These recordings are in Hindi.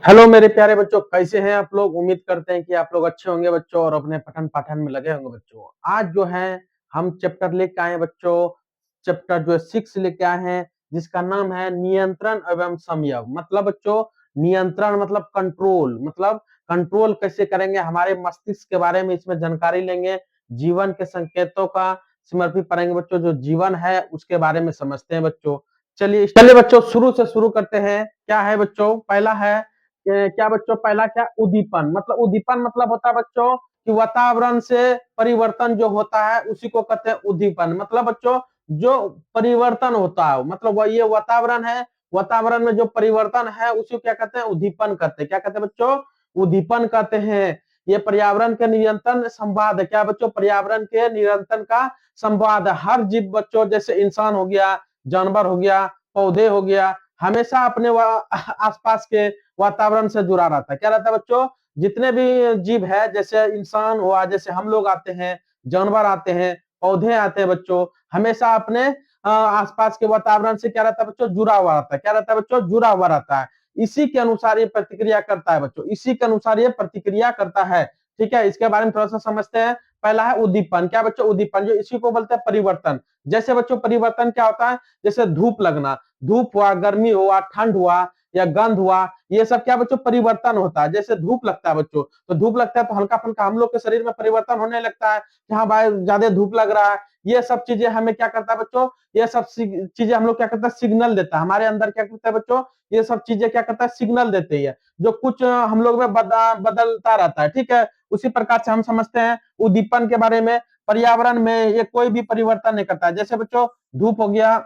हेलो मेरे प्यारे बच्चों, कैसे हैं आप लोग। उम्मीद करते हैं कि आप लोग अच्छे होंगे बच्चों और अपने पठन पाठन में लगे होंगे बच्चों। आज जो है हम चैप्टर लेके आए हैं बच्चों। चैप्टर जो है 6 लेके आए हैं, जिसका नाम है नियंत्रण एवं संयम। मतलब बच्चों, नियंत्रण मतलब कंट्रोल, मतलब कंट्रोल कैसे करेंगे हमारे मस्तिष्क के बारे में इसमें जानकारी लेंगे। जीवन के संकेतों का समर्पित पढ़ेंगे बच्चों। जो जीवन है उसके बारे में समझते हैं बच्चों। चलिए चलिए बच्चों, शुरू से शुरू करते हैं। क्या है बच्चों, पहला है क्या बच्चों, पहला क्या, उद्दीपन। मतलब उद्दीपन मतलब होता है बच्चों कि वातावरण से परिवर्तन जो होता है उसी को कहते हैं उद्दीपन। मतलब बच्चों, जो परिवर्तन होता है, मतलब वह ये वातावरण है, वातावरण में जो परिवर्तन है उसी को क्या कहते हैं, उद्दीपन कहते हैं। क्या कहते हैं बच्चों, उद्दीपन कहते हैं। ये पर्यावरण के निरंतर संवाद है। क्या बच्चों, पर्यावरण के निरंतर का संवाद है। हर जीव बच्चों, जैसे इंसान हो गया, जानवर हो गया, पौधे हो गया, हमेशा अपने आसपास के वातावरण से जुड़ा रहता है। क्या रहता है बच्चों, जितने भी जीव है, जैसे इंसान हुआ, जैसे हम लोग आते हैं, जानवर आते हैं, पौधे आते हैं बच्चों, हमेशा अपने आसपास के वातावरण से क्या रहता है बच्चों, जुड़ा हुआ रहता है। क्या रहता है बच्चों, जुड़ा हुआ रहता है। इसी के अनुसार ये प्रतिक्रिया करता है बच्चों, इसी के अनुसार ये प्रतिक्रिया करता है। ठीक है, इसके बारे में थोड़ा सा समझते हैं। पहला है उद्दीपन। क्या बच्चों, उद्दीपन, जो इसी को बोलते हैं परिवर्तन। जैसे बच्चों परिवर्तन क्या होता है, जैसे धूप लगना, धूप हुआ, गर्मी हुआ, ठंड हुआ या गंध हुआ, ये सब क्या बच्चों परिवर्तन होता है। जैसे धूप लगता है बच्चों, तो धूप लगता है तो हल्का फुल्का हम लोग के शरीर में परिवर्तन होने लगता है कि हाँ भाई ज्यादा धूप लग रहा है। ये सब चीजें हमें क्या करता है बच्चों, ये सब चीजें हम लोग क्या करता है, सिग्नल देता है हमारे अंदर। क्या करता है बच्चों, ये सब चीजें क्या करता है, सिग्नल देते है, जो कुछ हम लोग में बदलता रहता है। ठीक है, उसी प्रकार से हम समझते हैं उद्दीपन के बारे में। पर्यावरण में ये कोई भी परिवर्तन नहीं करता है। जैसे बच्चों धूप हो गया,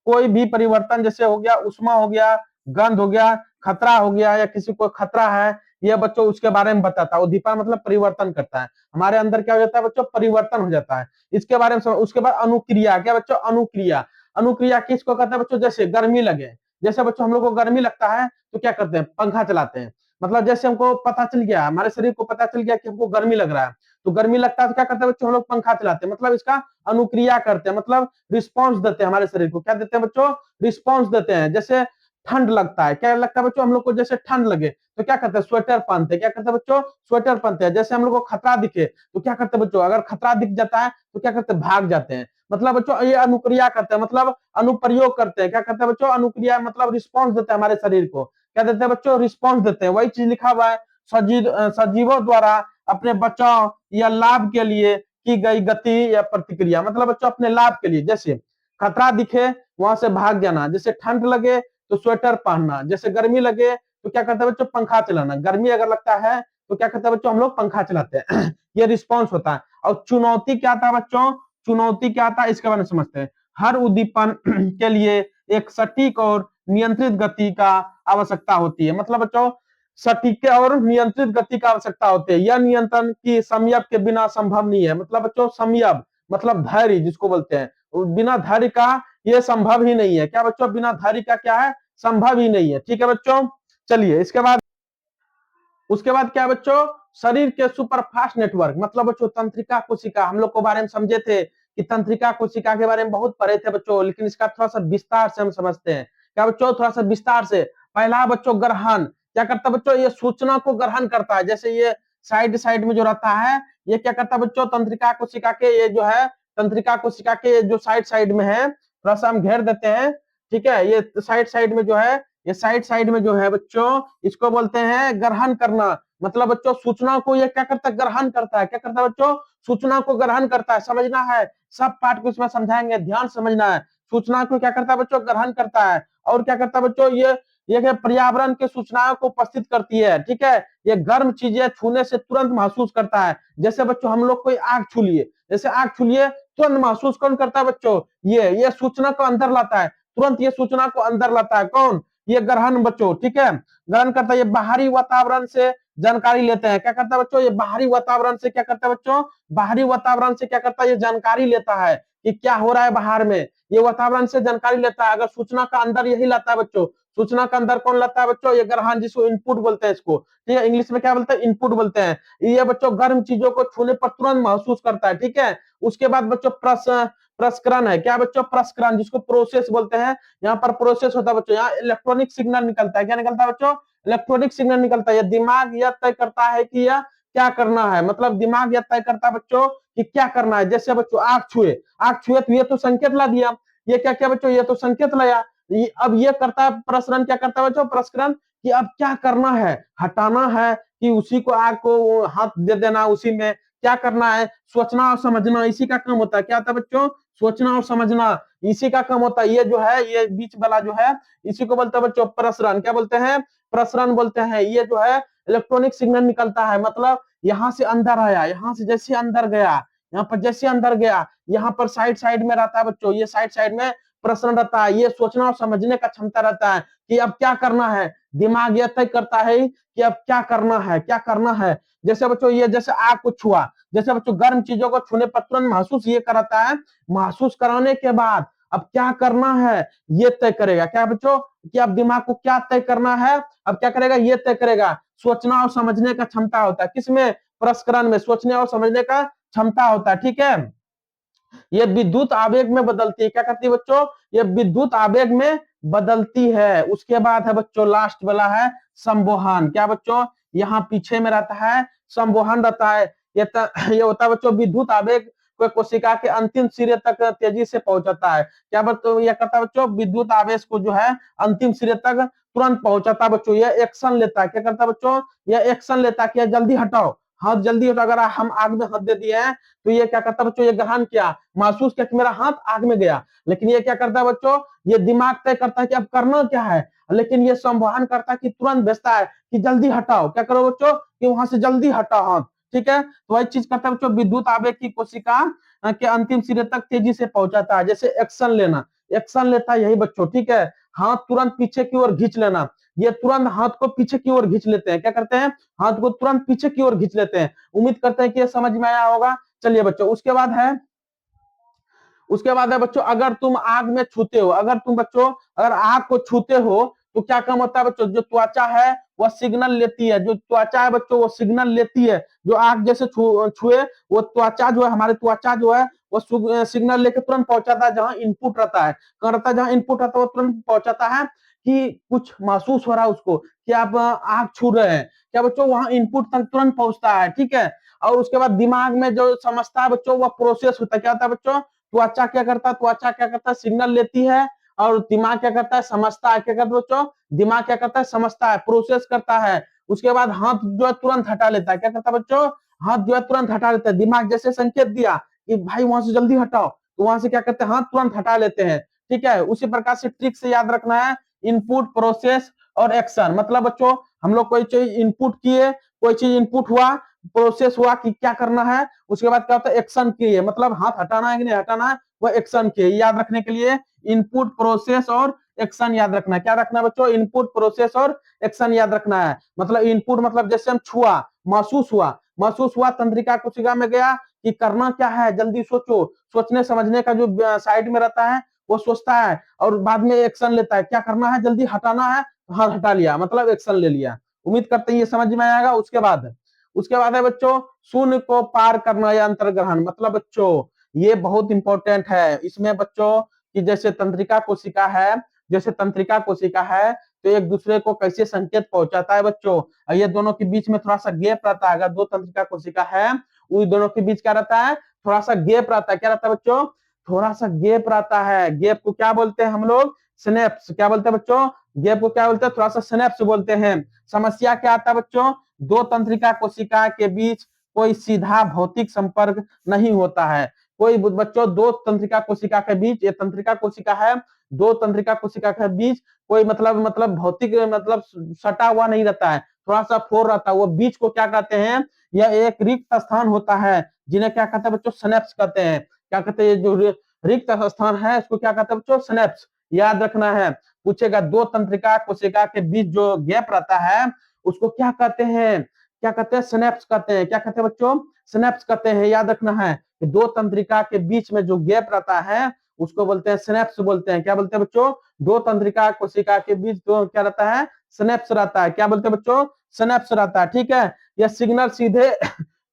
कोई भी परिवर्तन जैसे हो गया, उष्मा हो गया, गंध हो गया, खतरा हो गया, या किसी को खतरा है, यह बच्चों उसके बारे में बताता है। उद्दीपन मतलब परिवर्तन करता है, हमारे अंदर क्या हो जाता है बच्चों, परिवर्तन हो जाता है। इसके बारे में उसके बाद अनुक्रिया। क्या बच्चों, अनुक्रिया। अनुक्रिया किसको कहते हैं बच्चों, जैसे गर्मी लगे, जैसे बच्चों हम लोग को गर्मी लगता है तो क्या करते हैं, पंखा चलाते हैं। मतलब जैसे हमको पता चल गया, हमारे शरीर को पता चल गया कि हमको गर्मी लग रहा है, तो गर्मी लगता है तो क्या करते हैं बच्चों, हम लोग पंखा चलाते हैं। मतलब इसका अनुक्रिया करते हैं, मतलब रिस्पॉन्स देते हैं हमारे शरीर को। क्या देते हैं बच्चों, रिस्पॉन्स देते हैं। जैसे ठंड लगता है, क्या लगता है बच्चों हम लोग को, जैसे ठंड लगे तो क्या करते हैं, स्वेटर पहनते हैं। क्या करते हैं बच्चों, स्वेटर पहनते हैं। जैसे हम लोग को खतरा दिखे तो क्या करते हैं बच्चों, अगर खतरा दिख जाता है तो क्या करते हैं, भाग जाते हैं। मतलब बच्चों ये अनुक्रिया करते हैं, मतलब अनुप्रयोग करते हैं। क्या करते हैं बच्चों, अनुक्रिया मतलब रिस्पॉन्स देते हैं हमारे शरीर को। क्या देते हैं बच्चों, रिस्पॉन्स देते हैं। वही चीज लिखा हुआ है, सजीवों द्वारा अपने बचाव या लाभ के लिए की गई गति या प्रतिक्रिया। मतलब बच्चों अपने लाभ के लिए, जैसे खतरा दिखे वहां से भाग जाना, जैसे ठंड लगे तो स्वेटर पहनना, जैसे गर्मी लगे तो क्या करते हैं बच्चों, पंखा चलाना। गर्मी अगर लगता है तो क्या करते हैं बच्चों, हम लोग पंखा चलाते हैं। ये रिस्पॉन्स होता है। और चुनौती क्या था बच्चों, चुनौती क्या था, इसके बारे में समझते हैं। हर उद्दीपन के लिए एक सटीक और नियंत्रित गति का आवश्यकता होती है। मतलब बच्चों सटीक और नियंत्रित गति का आवश्यकता होती है। यह नियंत्रण की संयम के बिना संभव नहीं है। मतलब बच्चों संयम मतलब धैर्य जिसको बोलते हैं, बिना धैर्य का ये संभव ही नहीं है। क्या बच्चों, बिना धैर्य का क्या है, संभव ही नहीं है। ठीक है बच्चों, चलिए इसके बाद, उसके बाद क्या बच्चों, शरीर के सुपरफास्ट नेटवर्क। मतलब बच्चों तंत्रिका कोशिका, हम लोग को बारे में समझे थे कि तंत्रिका कोशिका के बारे में बहुत पढ़े थे बच्चों, लेकिन इसका थोड़ा सा विस्तार से हम समझते हैं। क्या बच्चों, थोड़ा सा विस्तार से। पहला बच्चों ग्रहण। क्या करता है बच्चों, ये सूचना को ग्रहण करता है। जैसे ये साइड साइड में जो रहता है, ये क्या करता है बच्चों, तंत्रिका कोशिका के ये जो है, तंत्रिका कोशिका के जो साइड साइड में है, थोड़ा सा हम घेर देते हैं। ठीक है, ये साइड साइड में जो है, ये साइड साइड में जो है बच्चों, इसको बोलते हैं ग्रहण करना। मतलब बच्चों सूचना को ये क्या करता है, ग्रहण करता है। क्या करता है बच्चों, सूचना को ग्रहण करता है। समझना है, सब पाठ को इसमें समझाएंगे, ध्यान समझना है। सूचना को क्या करता है बच्चों, ग्रहण करता है। और क्या करता है बच्चों, ये पर्यावरण के सूचनाओं को उपस्थित करती है। ठीक है, ये गर्म चीजें छूने से तुरंत महसूस करता है। जैसे बच्चों हम लोग कोई आग छू लिए, जैसे आग छू लिए, तुरंत महसूस कौन करता है बच्चों, ये सूचना को अंदर लाता है। तुरंत ये सूचना को अंदर लाता है कौन, ये ग्रहण बच्चों। ठीक है, ग्रहण करता है। ये बाहरी वातावरण से जानकारी लेते हैं। क्या करता है बच्चों, ये बाहरी वातावरण से क्या करता है बच्चों, बाहरी वातावरण से क्या करता है, ये जानकारी लेता है कि क्या हो रहा है बाहर में। ये वातावरण से जानकारी लेता है। अगर सूचना का अंदर यही लाता है बच्चों, सूचना का अंदर कौन लाता है बच्चों? ये ग्रहण, जिसको इनपुट बोलते हैं इसको, ठीक है, इंग्लिश में क्या बोलते हैं? इनपुट बोलते हैं। ये बच्चों गर्म चीजों को छूने पर तुरंत महसूस करता है, ठीक है। उसके बाद बच्चों प्रसंस्करण है। क्या बच्चों? प्रसंस्करण, जिसको प्रोसेस बोलते हैं। यहाँ पर प्रोसेस होता है बच्चों, यहाँ इलेक्ट्रॉनिक सिग्नल निकलता है। क्या निकलता है बच्चों? इलेक्ट्रॉनिक सिग्नल निकलता है। ये दिमाग यह तय करता है कि यह क्या करना है, मतलब दिमाग यह तय करता है बच्चों कि क्या करना है। जैसे बच्चों आग छुए तो ये तो संकेत ला दिया, ये क्या क्या बच्चों? ये तो संकेत लाया। अब ये करता है प्रसरण, क्या करता है बच्चों? प्रसरण, कि अब क्या करना है, हटाना है कि उसी को आग को हाथ दे देना, उसी में क्या करना है? सोचना और समझना, इसी का काम होता है। क्या होता है बच्चों? सोचना और समझना, इसी का काम होता है। ये जो है, ये बीच वाला जो है, इसी को बोलते हैं बच्चों प्रसरण। क्या बोलते हैं? प्रसरण बोलते हैं। ये जो है इलेक्ट्रॉनिक सिग्नल निकलता है, मतलब यहाँ से अंदर आया, यहाँ से जैसे अंदर गया, यहाँ पर जैसे अंदर गया, यहाँ पर साइड साइड में रहता है बच्चों, ये साइड साइड में प्रश्न रहता है। ये सोचना और समझने का क्षमता रहता है कि अब क्या करना है। दिमाग यह तय करता है कि अब क्या करना है, क्या करना है। जैसे बच्चों ये जैसे आग को छुआ, जैसे बच्चों गर्म चीजों को छूने पर तुरंत महसूस ये कराता है, महसूस कराने के बाद अब क्या करना है ये तय करेगा। क्या बच्चों? कि अब दिमाग को क्या तय करना है, अब क्या करेगा? ये तय करेगा। सोचना और समझने का क्षमता होता है, किसमें? प्रसंस्करण में सोचने और समझने का क्षमता होता है, ठीक है। ये विद्युत आवेग में बदलती है। क्या करती है बच्चों? ये विद्युत आवेग में बदलती है। उसके बाद है बच्चों लास्ट वाला है संवहन। क्या बच्चों? यहाँ पीछे में रहता है संवहन रहता है। ये होता है बच्चों विद्युत आवेग को कोशिका के अंतिम सिरे तक तेजी से पहुंचाता है। क्या बच्चों? ये करता है बच्चों विद्युत आवेश को जो है अंतिम सिरे तक तुरंत पहुंचाता है बच्चों। ये एक्शन लेता है। क्या करता है बच्चों? ये एक्शन लेता है कि जल्दी हटाओ, हाथ जल्दी हटाओ। अगर हम आग में हाथ दे दिए हैं तो ये क्या करता है बच्चों? ये ग्रहण किया, महसूस किया कि मेरा हाथ आग में गया। लेकिन ये क्या करता है बच्चों? ये दिमाग तय करता है कि अब करना क्या है। लेकिन ये संवहन करता है कि तुरंत भेजता है कि जल्दी हटाओ। क्या करो बच्चों? कि वहां से जल्दी हटाओ हाथ, ठीक है। तो वही चीज करता है बच्चों विद्युत आवेग की कोशिका के अंतिम सिरे तक तेजी से पहुंचाता है। जैसे एक्शन लेना, एक्शन लेता है यही बच्चों, ठीक है। हाथ तुरंत पीछे की ओर खींच लेना, ये तुरंत हाथ को पीछे की ओर खींच लेते हैं। क्या करते हैं? हाथ को तुरंत पीछे की ओर खींच लेते हैं। उम्मीद करते हैं कि ये समझ में आया होगा। चलिए बच्चों, उसके बाद है बच्चों अगर तुम आग में छूते हो, अगर तुम बच्चों अगर आग को छूते हो तो क्या काम होता है बच्चों? जो त्वचा है वह सिग्नल लेती है, जो त्वचा है बच्चों वो सिग्नल लेती है। जो आग जैसे छुए वो त्वचा जो है, हमारे त्वचा जो है वो सिग्नल लेके तुरंत पहुंचाता है जहां इनपुट रहता है। कहाँ रहता है? जहां इनपुट रहता है वो तुरंत पहुंचाता है कि कुछ महसूस हो रहा है उसको, कि आप आग छू रहे हैं। क्या बच्चों? वहां इनपुट तक तुरंत पहुंचता है, ठीक है। और उसके बाद दिमाग में जो समझता है बच्चों वह प्रोसेस होता है। क्या होता है बच्चों? त्वचा क्या करता है? त्वचा क्या करता है? सिग्नल लेती है। और दिमाग क्या करता है? समझता है। क्या करता है बच्चों? दिमाग क्या करता है? समझता है, प्रोसेस करता है। उसके बाद हाथ जो है तुरंत हटा लेता है। क्या करता है बच्चों? हाथ जो है तुरंत हटा लेता है। दिमाग जैसे संकेत दिया कि भाई वहां से जल्दी हटाओ, तो वहां से क्या करते हैं? हाथ तुरंत हटा लेते हैं, ठीक है। उसी प्रकार से ट्रिक से याद रखना है इनपुट, प्रोसेस और एक्शन। मतलब बच्चों हम लोग कोई चीज इनपुट किए, कोई चीज इनपुट हुआ, प्रोसेस हुआ कि क्या करना है, उसके बाद क्या होता है? एक्शन किए, मतलब हाथ हटाना है कि नहीं हटाना है, वो एक्शन किए। याद रखने के लिए इनपुट, प्रोसेस और एक्शन याद रखना है। क्या रखना है बच्चों? इनपुट, प्रोसेस और एक्शन याद रखना है। मतलब इनपुट मतलब जैसे हम छुआ, महसूस हुआ तंत्रिका कोशिका में गया कि करना क्या है, जल्दी सोचो। सोचने समझने का जो साइड में रहता है वो सोचता है और बाद में एक्शन लेता है। क्या करना है? जल्दी हटाना है, हाथ हटा लिया, मतलब एक्शन ले लिया। उम्मीद करते हैं ये समझ में आएगा। उसके बाद है बच्चों शून्य को पार करना या अंतर्ग्रहण। मतलब बच्चों ये बहुत इंपॉर्टेंट है। इसमें बच्चों कि जैसे तंत्रिका कोशिका है तो एक दूसरे को कैसे संकेत पहुंचाता है बच्चों। ये दोनों के बीच में थोड़ा सा गैप रहता है। अगर दो तंत्रिका कोशिका है उन दोनों के बीच क्या रहता है? थोड़ा सा गैप रहता है। क्या रहता है बच्चों? थोड़ा सा गैप रहता है। गैप को क्या बोलते हैं हम लोग? सिनेप्स। क्या बोलते हैं बच्चों? गैप को क्या बोलते हैं? थोड़ा सा सिनेप्स बोलते हैं। समस्या क्या आता है बच्चों? दो तंत्रिका कोशिका के बीच कोई सीधा भौतिक संपर्क नहीं होता है। कोई बच्चों दो तंत्रिका कोशिका के बीच, ये तंत्रिका कोशिका है, दो तंत्रिका कोशिका के बीच कोई मतलब भौतिक मतलब सटा हुआ नहीं रहता है, थोड़ा सा फोर रहता है। वो बीच को क्या कहते हैं? यह एक रिक्त स्थान होता है, जिन्हें क्या कहते हैं बच्चों? सिनेप्स कहते हैं। क्या कहते हैं? जो रिक्त स्थान है इसको क्या कहते हैं बच्चों? सिनेप्स। याद रखना है, पूछेगा दो तंत्रिका कोशिका के बीच जो गैप रहता है उसको क्या कहते हैं? क्या कहते हैं? सिनेप्स कहते हैं। क्या कहते हैं बच्चों? सिनेप्स कहते हैं। याद रखना है कि दो तंत्रिका के बीच में जो गैप रहता है उसको बोलते हैं सिनेप्स बोलते हैं। क्या बोलते हैं बच्चों? दो तंत्रिका कोशिका के बीच दो क्या रहता है? सिनेप्स रहता है। क्या बोलते हैं बच्चों? सिनेप्स रहता है। ठीक है, यह सिग्नल सीधे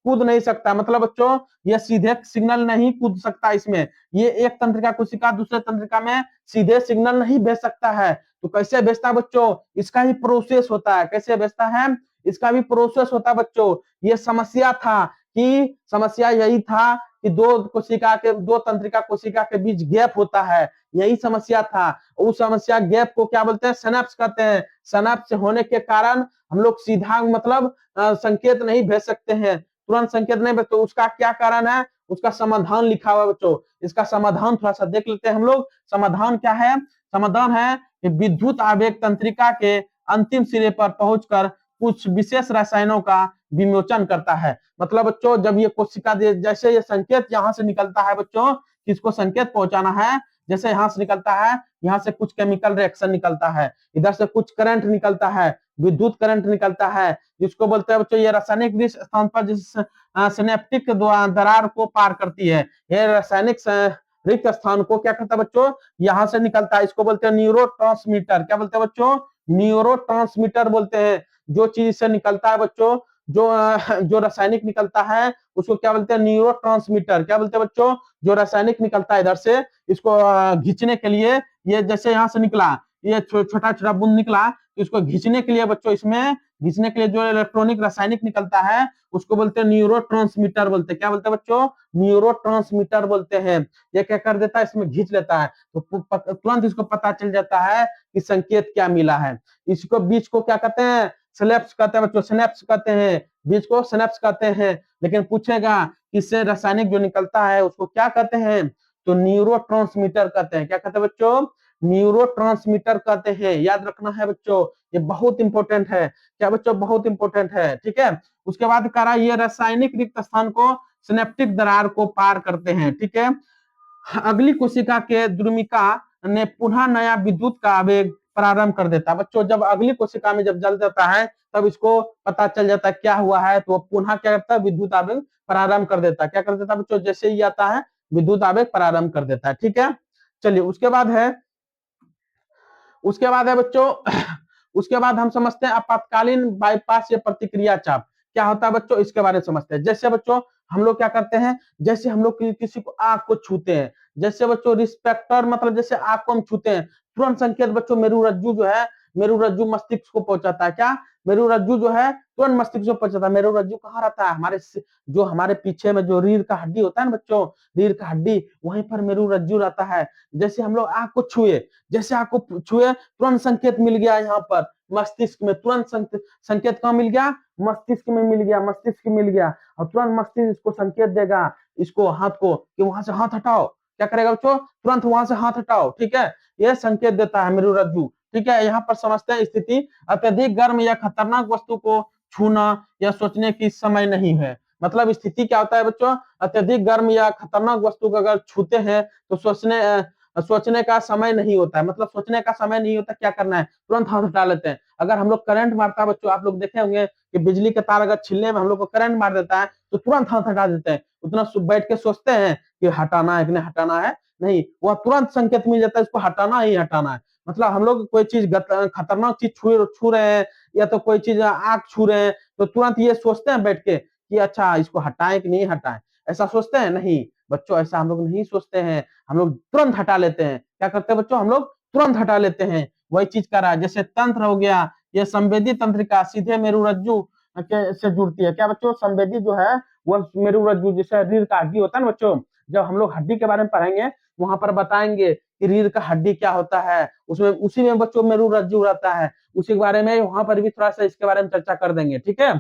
कूद नहीं सकता, मतलब बच्चों ये सीधे सिग्नल नहीं कूद सकता इसमें। ये एक तंत्रिका कोशिका दूसरे तंत्रिका में सीधे सिग्नल नहीं भेज सकता है। तो कैसे भेजता है बच्चों? इसका ही प्रोसेस होता है। कैसे भेजता है? इसका भी प्रोसेस होता है बच्चों। ये समस्या था कि समस्या यही था कि दो तंत्रिका कोशिका के बीच गैप होता है, यही समस्या था। उस समस्या गैप को क्या बोलते हैं? सिनेप्स कहते हैं। सिनेप्स होने के कारण हम लोग सीधा मतलब संकेत नहीं भेज सकते हैं, तुरंत संकेत नहीं भेज। तो उसका क्या कारण है? उसका समाधान लिखा हुआ है बच्चों। इसका समाधान थोड़ा सा देख लेते हैं हम लोग। समाधान क्या है? समाधान है कि विद्युत आवेग तंत्रिका के अंतिम सिरे पर पहुंचकर कुछ विशेष रसायनों का विमोचन करता है। मतलब बच्चों जब ये कोशिका जैसे ये संकेत यहाँ से निकलता है बच्चों, किसको संकेत पहुंचाना है? जैसे यहाँ से निकलता है, यहाँ से कुछ केमिकल रिएक्शन निकलता है, इधर से कुछ करंट निकलता है, विद्युत करंट निकलता है, जिसको बोलते हैं बच्चों ये रासायनिक स्थान पर जिस सिनेप्टिक दरार को पार करती है। ये रासायनिक रिक्त स्थान को क्या करता है बच्चों? यहाँ से निकलता है, इसको बोलते हैं न्यूरोट्रांसमीटर। क्या बोलते हैं बच्चों? न्यूरोट्रांसमीटर बोलते हैं। जो चीज से निकलता है बच्चों, जो रासायनिक निकलता है उसको क्या बोलते हैं? न्यूरोट्रांसमीटर। क्या बोलते हैं बच्चों? जो रासायनिक निकलता है इधर से, इसको खींचने के लिए, ये जैसे यहाँ से निकला, ये छोटा छोटा बूंद निकला, तो इसको खींचने के लिए बच्चों, इसमें खींचने के लिए जो इलेक्ट्रॉनिक रासायनिक निकलता है उसको बोलते हैं न्यूरोट्रांसमीटर बोलते हैं। क्या बोलते हैं बच्चों? न्यूरोट्रांसमीटर बोलते हैं। ये क्या कर देता है? इसमें खींच लेता है, तो तुरंत इसको पता चल जाता है कि संकेत क्या मिला है। इसको बीच को क्या कहते हैं? सिनेप्स कहते हैं बच्चों, सिनेप्स कहते हैं, बीच को सिनेप्स कहते हैं। लेकिन पूछेगा कि इससे रासायनिक जो निकलता है उसको क्या कहते हैं? तो न्यूरोट्रांसमीटर कहते हैं। क्या कहते हैं बच्चों? न्यूरोट्रांसमीटर कहते हैं। याद रखना है बच्चों, ये बहुत इंपॉर्टेंट है। क्या बच्चों? बहुत इंपॉर्टेंट है। ठीक है, उसके बाद कह रहा है ये रासायनिक रिक्त स्थान को सिनेप्टिक दरार को पार करते हैं। ठीक है, अगली कोशिका के द्रुमिका ने पुनः नया विद्युत का आवेग प्रारंभ कर देता है। बच्चों जब अगली कोशिका में जब जल जाता है तब इसको पता चल जाता है क्या हुआ है, तो पुनः क्या करता है? विद्युत आवेग प्रारंभ कर देता है। क्या कर देता है बच्चों? जैसे ही आता है विद्युत आवेग प्रारंभ कर देता है। ठीक है, चलिए उसके बाद है बच्चों उसके बाद हम समझते हैं आपातकालीन बाईपास या प्रतिक्रिया चाप क्या होता है बच्चों, इसके बारे में समझते हैं। जैसे बच्चों हम लोग क्या करते हैं, जैसे हम लोग किसी को आंख को छूते हैं, जैसे बच्चों रिस्पेक्टर मतलब जैसे आंख को हम छूते हैं, तुरंत संकेत बच्चों मेरुरज्जु जो है, मेरुरज्जु मस्तिष्क को पहुंचाता है। क्या? मेरुरज्जु जो है तुरंत मस्तिष्क को पहुंचाता है। मेरुरज्जु कहाँ रहता है? जो हमारे पीछे में जो रीढ़ का हड्डी होता है ना बच्चों, रीढ़ का हड्डी, वहीं पर मेरुरज्जु रहता है। जैसे हम लोग आंख को छुए, जैसे आंख को छुए तुरंत संकेत मिल गया यहाँ पर मस्तिष्क में, तुरंत संकेत कहाँ मिल गया? मस्तिष्क में मिल गया, मस्तिष्क मिल गया, और तुरंत मस्तिष्क इसको संकेत देगा, इसको हाथ को, कि वहां से हाथ हटाओ। क्या करेगा बच्चों? तुरंत वहां से हाथ हटाओ। ठीक है, यह संकेत देता है मेरुरज्जु। ठीक है, यहाँ पर समझते हैं स्थिति अत्यधिक गर्म या खतरनाक वस्तु को छूना या सोचने की समय नहीं है। मतलब स्थिति क्या होता है बच्चों? अत्यधिक गर्म या खतरनाक वस्तु को अगर छूते हैं तो सोचने का समय नहीं होता है। मतलब सोचने का समय नहीं होता, क्या करना है? तुरंत हाथ हटा लेते हैं। अगर हम लोग करंट मारता है बच्चों, आप लोग देखे होंगे कि बिजली के तार अगर छिलने में हम लोग को करंट मार देता है तो तुरंत हाथ हटा देते हैं। उतना बैठ के सोचते हैं कि हटाना है कि नहीं हटाना है, नहीं, वह तुरंत संकेत मिल जाता है इसको हटाना ही हटाना है। मतलब हम लोग कोई चीज खतरनाक चीज छू रहे हैं, या तो कोई चीज आग छू रहे हैं, तो तुरंत ये सोचते हैं बैठ के कि अच्छा इसको हटाएं कि नहीं हटाएं। ऐसा सोचते हैं? नहीं बच्चों, ऐसा हम लोग नहीं सोचते हैं, हम लोग तुरंत हटा लेते हैं। क्या करते हैं बच्चों? हम लोग तुरंत हटा लेते हैं। वही चीज कर रहा है। जैसे तंत्र हो गया, ये संवेदी तंत्रिका सीधे मेरुरज्जु से जुड़ती है। क्या बच्चों? संवेदी जो है वह मेरुरज्जु, जैसे रीढ़ का हड्डी होता है ना बच्चों, जब हम लोग हड्डी के बारे में पढ़ेंगे वहां पर बताएंगे कि रीढ़ का हड्डी क्या होता है, उसमें उसी में बच्चों मेरुरज्जु रहता है, उसी के बारे में वहां पर भी थोड़ा सा इसके बारे में चर्चा कर देंगे। ठीक है,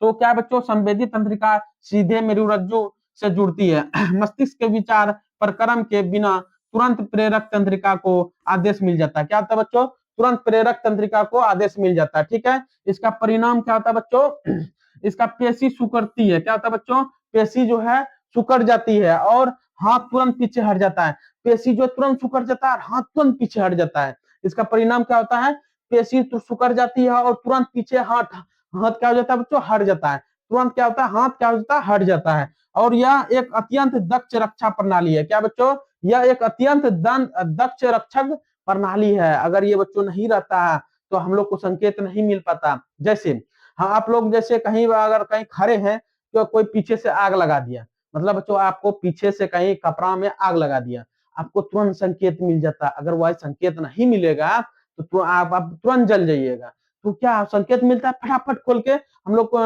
तो क्या बच्चों? संवेदी तंत्रिका सीधे मेरुरज्जु से जुड़ती है। मस्तिष्क के विचार प्रक्रम के बिना तुरंत प्रेरक तंत्रिका को आदेश मिल जाता है। क्या होता है बच्चों? तुरंत प्रेरक तंत्रिका को आदेश मिल जाता है। ठीक है, इसका परिणाम क्या होता है बच्चों? इसका पेशी सुकड़ती है। क्या होता है बच्चों? पेशी जो है सुकड़ जाती है और हाथ तुरंत पीछे हट जाता है। पेशी जो तुरंत सुकड़ जाता है, हाथ तुरंत पीछे हट जाता है। इसका परिणाम क्या होता है? पेशी तो सुकड़ जाती है और तुरंत पीछे हाथ हाथ क्या हो जाता है बच्चों? हट जाता है। तुरंत क्या होता है? हाथ क्या हो जाता है? हट जाता है। और यह एक अत्यंत दक्ष रक्षा प्रणाली है। क्या बच्चों? यह एक अत्यंत दक्ष रक्षक प्रणाली है। अगर ये बच्चों नहीं रहता है तो हम लोग को संकेत नहीं मिल पाता। जैसे हाँ, आप लोग जैसे कहीं अगर कहीं खड़े हैं तो कोई पीछे से आग लगा दिया, मतलब बच्चों आपको पीछे से कहीं कपड़ा में आग लगा दिया, आपको तुरंत संकेत मिल जाता। अगर वह संकेत नहीं मिलेगा तो आप तुरंत जल जाइएगा। तो क्या संकेत मिलता है, फटाफट खोल के हम लोग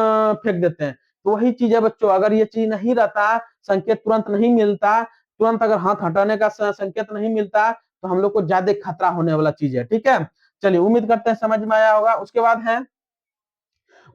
फेंक देते हैं। तो वही चीज है बच्चों, अगर ये चीज नहीं रहता, संकेत तुरंत नहीं मिलता, तुरंत अगर हाथ हटाने का संकेत नहीं मिलता तो हम लोग को ज्यादा खतरा होने वाला चीज है। ठीक है, चलिए उम्मीद करते हैं समझ में आया होगा।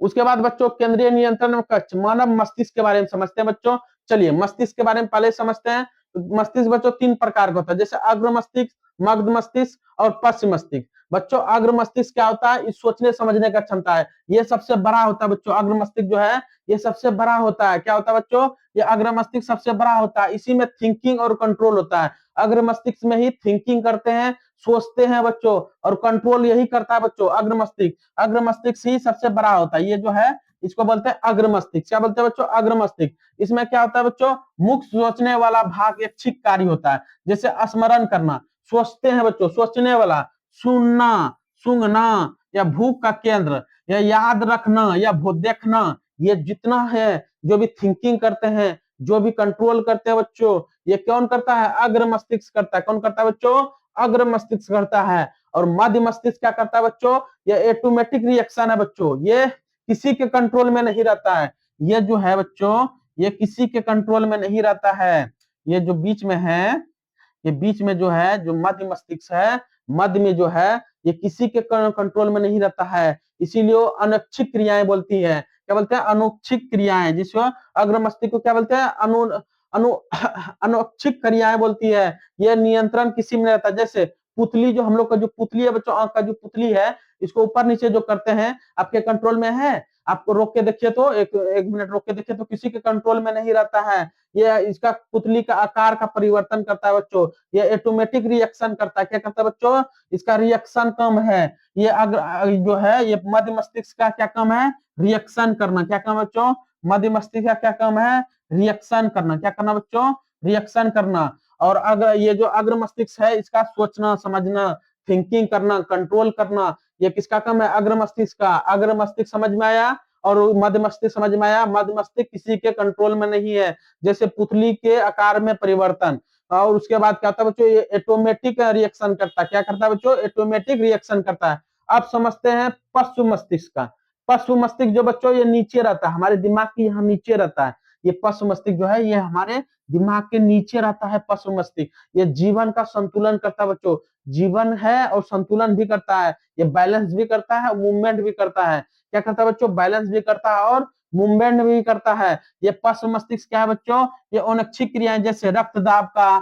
उसके बाद बच्चों केंद्रीय नियंत्रण कक्ष, मानव मस्तिष्क के बारे में समझते हैं बच्चों। चलिए मस्तिष्क के बारे में पहले समझते हैं। मस्तिष्क बच्चों तीन प्रकार का होता है, जैसे अग्र मस्तिष्क, मध्य मस्तिष्क और पश्चिम मस्तिष्क। बच्चों अग्र मस्तिष्क क्या होता है, इस सोचने समझने का क्षमता है, ये सबसे बड़ा होता है बच्चों। अग्र मस्तिष्क जो है ये सबसे बड़ा होता है। क्या होता है बच्चों, ये अग्र मस्तिष्क सबसे बड़ा होता है, इसी में थिंकिंग और कंट्रोल होता है। अग्र मस्तिष्क में ही थिंकिंग करते हैं, सोचते हैं बच्चों, और कंट्रोल यही करता है बच्चों अग्र मस्तिष्क। अग्र मस्तिष्क ही सबसे बड़ा होता है, ये जो है इसको बोलते हैं अग्र मस्तिष्क। क्या बोलते हैं बच्चों, अग्र मस्तिष्क। इसमें क्या होता है बच्चों, मुख्य सोचने वाला भाग ऐच्छिक कार्य होता है, जैसे स्मरण करना, सोचते हैं बच्चों, सोचने वाला, सुनना, सूंघना, या भूख का केंद्र, या याद रखना, या देखना, ये जितना है जो भी थिंकिंग करते हैं, जो भी कंट्रोल करते हैं बच्चों, ये कौन करता है, अग्र मस्तिष्क करता है। कौन करता है बच्चों, अग्र मस्तिष्क करता है। और मध्य मस्तिष्क क्या करता है बच्चों, ये ऑटोमेटिक रिएक्शन है बच्चों, ये किसी के कंट्रोल में नहीं रहता है। ये जो है बच्चों, ये किसी के कंट्रोल में नहीं रहता है। ये जो बीच में है, ये बीच में जो है, जो मध्य मस्तिष्क है, मध्य में जो है, ये किसी के कंट्रोल में नहीं रहता है, इसीलिए वो अनैच्छिक क्रियाएं बोलती है। क्या बोलते हैं, अनैच्छिक क्रियाएं, जिसको अग्र मस्तिष्क को क्या बोलते हैं, अनु अनु अनैच्छिक क्रियाएं बोलती है। ये नियंत्रण किसी में नहीं रहता। जैसे पुतली, जो हम लोग का जो पुतली है बच्चों, आंख का जो पुतली है, इसको ऊपर नीचे जो करते हैं, आपके कंट्रोल में है? आपको रोक के देखिए तो, एक एक मिनट रोक के देखिए तो किसी के कंट्रोल में नहीं रहता है। ये इसका पुतली का आकार का परिवर्तन करता है बच्चों, ये ऑटोमेटिक रिएक्शन करता है। क्या करता है बच्चों, इसका रिएक्शन कम है। ये अगर जो है, ये मध्य मस्तिष्क का क्या कम है, रिएक्शन करना। क्या कम है बच्चों, मध्य मस्तिष्क का क्या कम है, रिएक्शन करना। क्या करना बच्चों, रिएक्शन करना। और अगर ये जो अग्र मस्तिष्क है, इसका सोचना समझना, थिंकिंग करना, कंट्रोल करना, ये किसका कम है, अग्र मस्तिष्क का। अग्र मस्तिष्क समझ में आया, और मध्य मस्तिष्क समझ में आया। मध्य मस्तिष्क किसी के कंट्रोल में नहीं है, जैसे पुतली के आकार में परिवर्तन। और उसके बाद क्या होता है बच्चों, ये ऑटोमेटिक रिएक्शन करता है। क्या करता है बच्चों, ऑटोमेटिक रिएक्शन करता है। अब समझते हैं पश्चिम मस्तिष्क का। पश्चिम मस्तिष्क जो बच्चों, ये नीचे रहता है, हमारे दिमाग के यहाँ नीचे रहता है। ये पश्चिम मस्तिष्क जो है, ये हमारे दिमाग के नीचे रहता है पश्चिम मस्तिष्क। ये जीवन का संतुलन करता है बच्चों, जीवन है और संतुलन भी करता है, ये बैलेंस भी करता है, मूवमेंट भी करता है। क्या करता है बच्चों, बैलेंस भी करता है और मूवमेंट भी करता है। ये पश्चिम मस्तिष्क क्या है बच्चों, ये अनैच्छिक क्रियाएं, जैसे रक्तदाब का,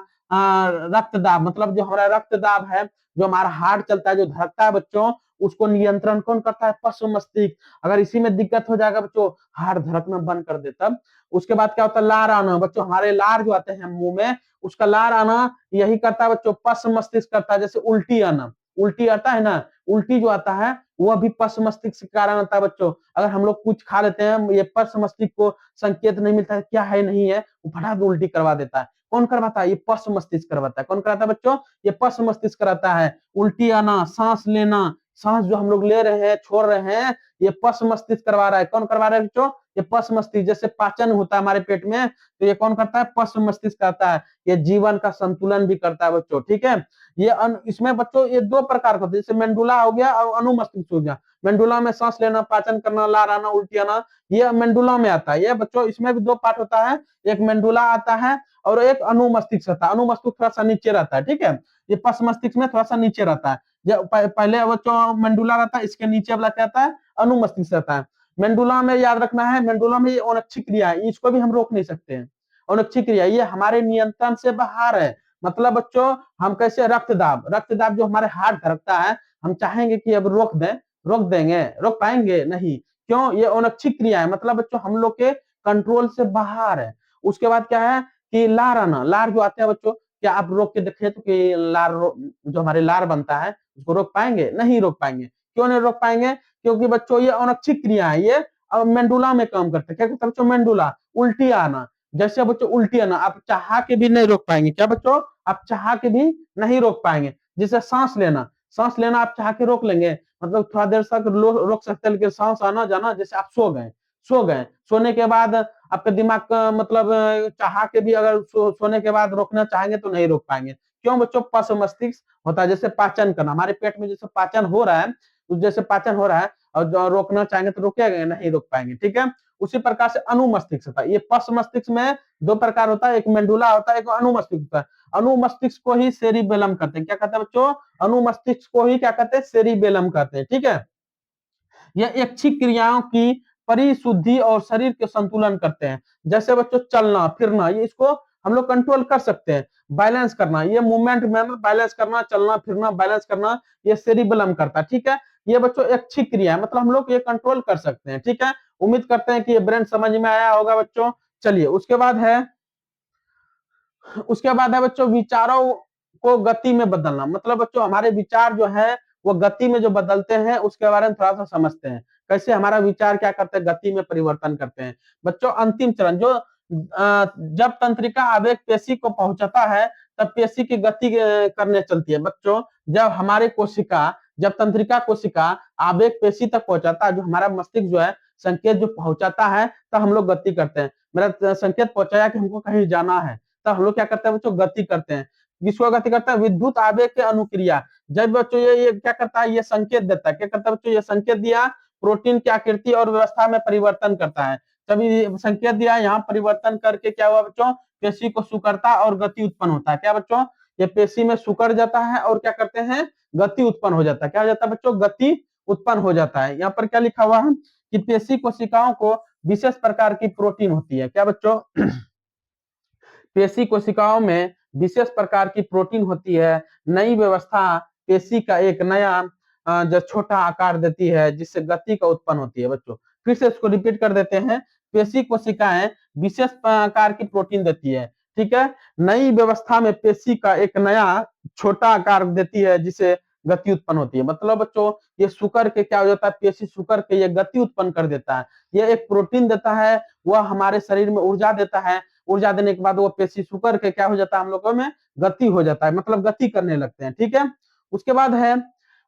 रक्तदाब मतलब जो हमारा रक्तदाब है, जो हमारा हार्ट चलता है, जो धड़कता है बच्चों, उसको नियंत्रण कौन करता है, पश्चिम मस्तिष्क। अगर इसी में दिक्कत हो जाएगा बच्चों, हार्ट धड़कना बंद कर दे तब। उसके बाद क्या होता है, लार आना बच्चों, हमारे लार जो आते हैं मुंह में, उसका लार आना यही करता है बच्चों, पश्चिम मस्तिष्क करता है। जैसे उल्टी आना, उल्टी आता है ना, उल्टी जो आता है वो भी पश्चिम मस्तिष्क के कारण आता है बच्चों। अगर हम लोग कुछ खा लेते हैं, ये पश्चिम मस्तिष्क को संकेत नहीं मिलता है क्या है नहीं है, वो फटाक उल्टी करवा देता है। कौन करवाता है, ये पश्चिम मस्तिष्क करवाता है। कौन कराता है बच्चों, ये पश्चिम मस्तिष्क कराता है। उल्टी आना, सांस लेना, सांस जो हम लोग ले रहे हैं, छोड़ रहे हैं, ये पश्चिम मस्तिष्क करवा रहा है। कौन करवा रहा है बच्चों, ये पश्चिम मस्तिष्क। जैसे पाचन होता है हमारे पेट में, तो ये कौन करता है, पश्चिम मस्तिष्क करता है। ये जीवन का संतुलन भी करता है बच्चों। ठीक है, ये इसमें बच्चों ये दो प्रकार का होता है, जैसे मेंडुला हो गया और अनुमस्तिष्क हो गया। मेंडुला में सांस लेना, पाचन करना, लार आना, उल्टी आना, ये मेंडुला में आता है। ये बच्चों इसमें भी दो पार्ट होता है, एक मेंडुला आता है और एक अनुमस्तिष्क रहता है। अनुमस्तिष्क थोड़ा सा नीचे रहता है। ठीक है, ये पश्चिम मस्तिष्क में थोड़ा सा नीचे रहता है। पहले बच्चों मेंडुला रहता है, इसके नीचे वाला क्या रहता है, अनुमस्तिष्क रहता है। मेंडुला में याद रखना है, मेंडुला में ये अनैच्छिक क्रिया है, इसको भी हम रोक नहीं सकते हैं। अनैच्छिक क्रिया ये हमारे नियंत्रण से बाहर है। मतलब बच्चों हम कैसे, रक्तदाब, रक्तदाब जो हमारे हार्ट धड़कता है, हम चाहेंगे कि अब रोक दें, रोक देंगे, रोक पाएंगे नहीं। क्यों, ये अनैच्छिक क्रिया है, मतलब बच्चों हम लोग के कंट्रोल से बाहर है। उसके बाद क्या है कि लार आना, लार जो आते हैं बच्चों, क्या आप रोक के देखे तो कि लार जो हमारे लार बनता है उसको रोक पाएंगे, नहीं रोक पाएंगे। क्यों नहीं रोक पाएंगे, क्योंकि बच्चों ये अनैच्छिक क्रिया है, ये अब मेंडुला में काम करते हैं। क्या कहते हैं बच्चों, मेंडुला, उल्टी आना। जैसे बच्चों उल्टी आना आप चाह के भी नहीं रोक पाएंगे, क्या बच्चों, आप चाह के भी नहीं रोक पाएंगे। जैसे सांस लेना आप चाह के रोक लेंगे, मतलब थोड़ा देर तक रोक सकते हैं, लेकिन सांस आना जाना, जैसे आप सो गए, सोने के बाद आपके दिमाग का मतलब चाह के भी अगर सोने के बाद रोकना चाहेंगे तो नहीं रोक पाएंगे। क्यों बच्चों, पश्च मस्तिष्क होता है, जैसे पाचन करना, हमारे पेट में जैसे पाचन हो रहा है, जैसे पाचन हो रहा है, और जो रोकना चाहेंगे तो रोकेंगे नहीं, रोक पाएंगे, ठीक है। उसी प्रकार से अनुमस्तिष्क होता है, ये पश्च मस्तिष्क में दो प्रकार होता है, एक मेंडुला होता है, एक अनुमस्तिष्क होता है। अनुमस्तिष्क को ही सेरिबेलम कहते हैं, क्या कहते हैं बच्चों, अनुमस्तिष्क को ही क्या कहते हैं, सेरिबेलम कहते हैं, ठीक है। यह ऐच्छिक क्रियाओं की परिशुद्धि और शरीर के संतुलन करते हैं, जैसे बच्चों चलना फिरना, ये इसको हम लोग कंट्रोल कर सकते हैं। बैलेंस करना, ये मूवमेंट में बैलेंस करना, चलना फिरना बैलेंस करना, ये सेरिबेलम करता है, ठीक है। ये बच्चों ऐच्छिक क्रिया है, मतलब हम लोग ये कंट्रोल कर सकते हैं, ठीक है। उम्मीद करते हैं कि ये ब्रेन समझ में आया होगा बच्चों। चलिए उसके बाद है बच्चों विचारों को गति में बदलना, मतलब बच्चों हमारे विचार जो है वो गति में जो बदलते हैं उसके बारे में थोड़ा सा समझते हैं, कैसे हमारा विचार क्या करते हैं, गति में परिवर्तन करते हैं। बच्चों अंतिम चरण जो जब तंत्रिका आवेग पेशी को पहुंचाता है तब पेशी की गति करने चलती है। बच्चों जब हमारे कोशिका, जब तंत्रिका कोशिका आवेग पेशी तक पहुंचाता है, जो हमारा मस्तिष्क जो है संकेत जो पहुंचाता है, तब हम लोग गति करते हैं। मेरा संकेत पहुंचाया कि हमको कहीं जाना है, तब हम लोग क्या करते हैं बच्चों, गति करते हैं। किसको गति करता है, विद्युत आवेग के अनुक्रिया। जब बच्चों ये क्या करता है, ये संकेत देता है, क्या करता है बच्चों, ये संकेत दिया, प्रोटीन की आकृति और व्यवस्था में परिवर्तन करता है। तभी संकेत दिया, यहाँ परिवर्तन करके क्या हुआ बच्चों, पेशी को सुकड़ता और गति उत्पन्न होता है। क्या बच्चों, ये पेशी में सुकड़ जाता है और क्या करते हैं, गति उत्पन्न हो जाता है। क्या हो जाता है बच्चों, गति उत्पन्न हो जाता है। यहाँ पर क्या लिखा हुआ है कि पेशी कोशिकाओं को विशेष प्रकार की प्रोटीन होती है। क्या बच्चों, पेशी कोशिकाओं में विशेष प्रकार की प्रोटीन होती है। नई व्यवस्था पेशी का एक नया जो छोटा आकार देती है, जिससे गति का उत्पन्न होती है। बच्चों फिर से इसको रिपीट कर देते हैं, पेशी कोशिकाएं विशेष प्रकार की प्रोटीन देती है, ठीक है। नई व्यवस्था में पेशी का एक नया छोटा आकार देती है, जिससे गति उत्पन्न होती है। मतलब बच्चों ये सुकर के क्या हो जाता है, पेशी सुकर के ये गति उत्पन्न कर देता है। ये एक प्रोटीन देता है, वह हमारे शरीर में ऊर्जा देता है। ऊर्जा देने के बाद वो पेशी सुकर के क्या हो जाता है, हम लोगों में गति हो जाता है, मतलब गति करने लगते हैं, ठीक है। उसके बाद है,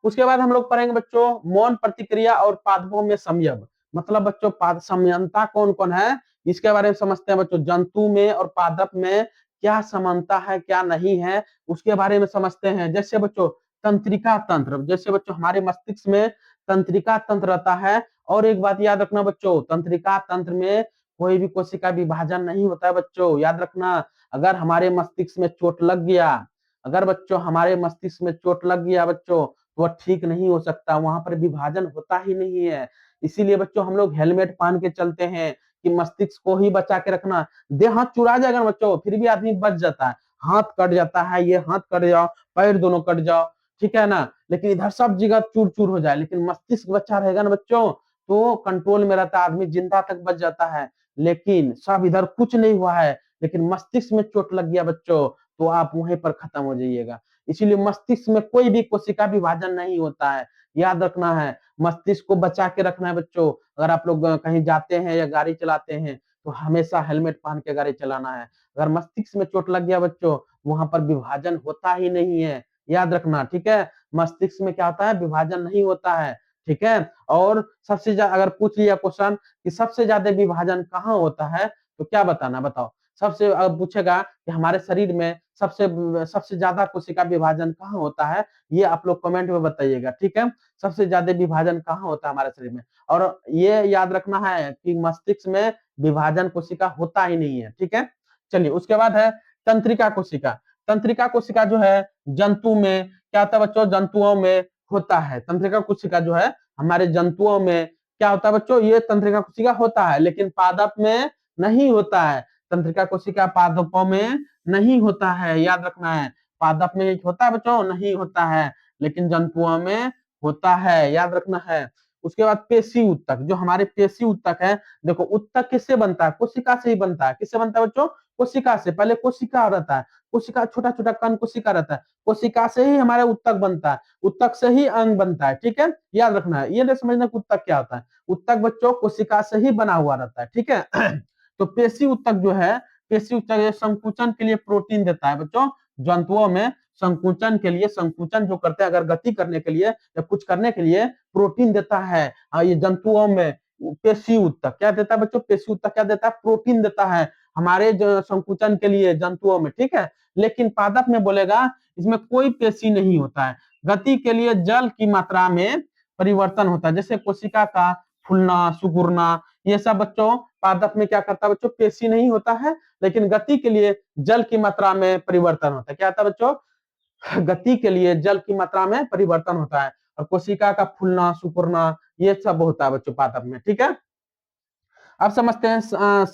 उसके बाद हम लोग पढ़ेंगे बच्चों मौन प्रतिक्रिया और पादपों में संयम। मतलब बच्चों पाद समानता कौन कौन है, इसके बारे में समझते हैं बच्चों। जंतु में और पादप में क्या समानता है क्या नहीं है, उसके बारे में समझते हैं। जैसे बच्चों तंत्रिका तंत्र, जैसे बच्चों हमारे मस्तिष्क में तंत्रिका तंत्र रहता है। और एक बात याद रखना बच्चों, तंत्रिका तंत्र में कोई भी कोशिका विभाजन नहीं होता है बच्चों, याद रखना। अगर हमारे मस्तिष्क में चोट लग गया, अगर बच्चों हमारे मस्तिष्क में चोट लग गया बच्चों, तो वह ठीक नहीं हो सकता, वहां पर विभाजन होता ही नहीं है। इसीलिए बच्चों हम लोग हेलमेट पहन के चलते हैं कि मस्तिष्क को ही बचा के रखना। देह हाथ चुरा जाएगा ना बच्चों, फिर भी आदमी बच जाता है, हाथ कट जाता है, ये हाथ कट जाओ, पैर दोनों कट जाओ, ठीक है ना, लेकिन इधर सब जगह चूर चूर हो जाए, लेकिन मस्तिष्क बच्चा रहेगा ना बच्चों, तो कंट्रोल में रहता है, आदमी जिंदा तक बच जाता है। लेकिन सब इधर कुछ नहीं हुआ है, लेकिन मस्तिष्क में चोट लग गया बच्चों, तो आप वहीं पर खत्म हो जाइएगा। इसीलिए मस्तिष्क में कोई भी कोशिका विभाजन नहीं होता है, याद रखना है। मस्तिष्क को बचा के रखना है बच्चों। अगर आप लोग कहीं जाते हैं या गाड़ी चलाते हैं तो हमेशा हेलमेट पहन के गाड़ी चलाना है। अगर मस्तिष्क में चोट लग गया बच्चों, वहां पर विभाजन होता ही नहीं है, याद रखना, ठीक है। मस्तिष्क में क्या होता है, विभाजन नहीं होता है, ठीक है। और सबसे ज्यादा अगर पूछ लिया क्वेश्चन कि सबसे ज्यादा विभाजन कहाँ होता है, तो क्या बताना, बताओ। सबसे अगर पूछेगा कि हमारे शरीर में सबसे सबसे ज्यादा कोशिका विभाजन कहाँ होता है, ये आप लोग कमेंट में बताइएगा, ठीक है। सबसे ज्यादा विभाजन कहाँ होता है हमारे शरीर में, और ये याद रखना है कि मस्तिष्क में विभाजन कोशिका होता ही नहीं है, ठीक है। चलिए उसके बाद है तंत्रिका कोशिका। तंत्रिका कोशिका जो है जंतु में क्या होता है बच्चों, जंतुओं में होता है। तंत्रिका कोशिका जो है हमारे जंतुओं में क्या होता है बच्चों, ये तंत्रिका कोशिका होता है, लेकिन पादप में नहीं होता है। तंत्रिका कोशिका पादपों में नहीं होता है, याद रखना है। पादप में होता है बच्चों, नहीं होता है, लेकिन जंतुओं में होता है, याद रखना है। उसके बाद पेशी उत्तक, जो हमारे पेशी उत्तक है, देखो उत्तक किससे बनता है, कोशिका से ही बनता है। किससे बनता है बच्चों, कोशिका से। पहले कोशिका रहता है, कोशिका छोटा छोटा कण कोशिका रहता है, कोशिका से ही हमारा उत्तक बनता है, उत्तक से ही अंग बनता है, ठीक है। याद रखना है, ये नहीं समझना कि उत्तक क्या होता है। उत्तक बच्चों कोशिका से ही बना हुआ रहता है, ठीक है। तो पेशी उत्तक जो है पेशी ऊतक संकुचन के लिए प्रोटीन देता है बच्चों। जंतुओं में संकुचन के लिए, संकुचन जो करते हैं अगर गति करने के लिए या कुछ करने के लिए, प्रोटीन देता है। ये जंतुओं में पेशी ऊतक क्या देता है बच्चों? पेशी ऊतक क्या देता है? प्रोटीन देता है हमारे जो संकुचन के लिए जंतुओं में, ठीक है। लेकिन पादप में बोलेगा इसमें कोई पेशी नहीं होता है। गति के लिए जल की मात्रा में परिवर्तन होता है, जैसे कोशिका का फूलना, सिकुड़ना, ये सब बच्चों पादप में क्या करता है बच्चों? पेशी नहीं होता है, लेकिन गति के लिए जल की मात्रा में परिवर्तन होता है। क्या होता है बच्चों? गति के लिए जल की मात्रा में परिवर्तन होता है, और कोशिका का फूलना, सिकुड़ना, ये सब होता है बच्चों पादप में, ठीक है। अब समझते हैं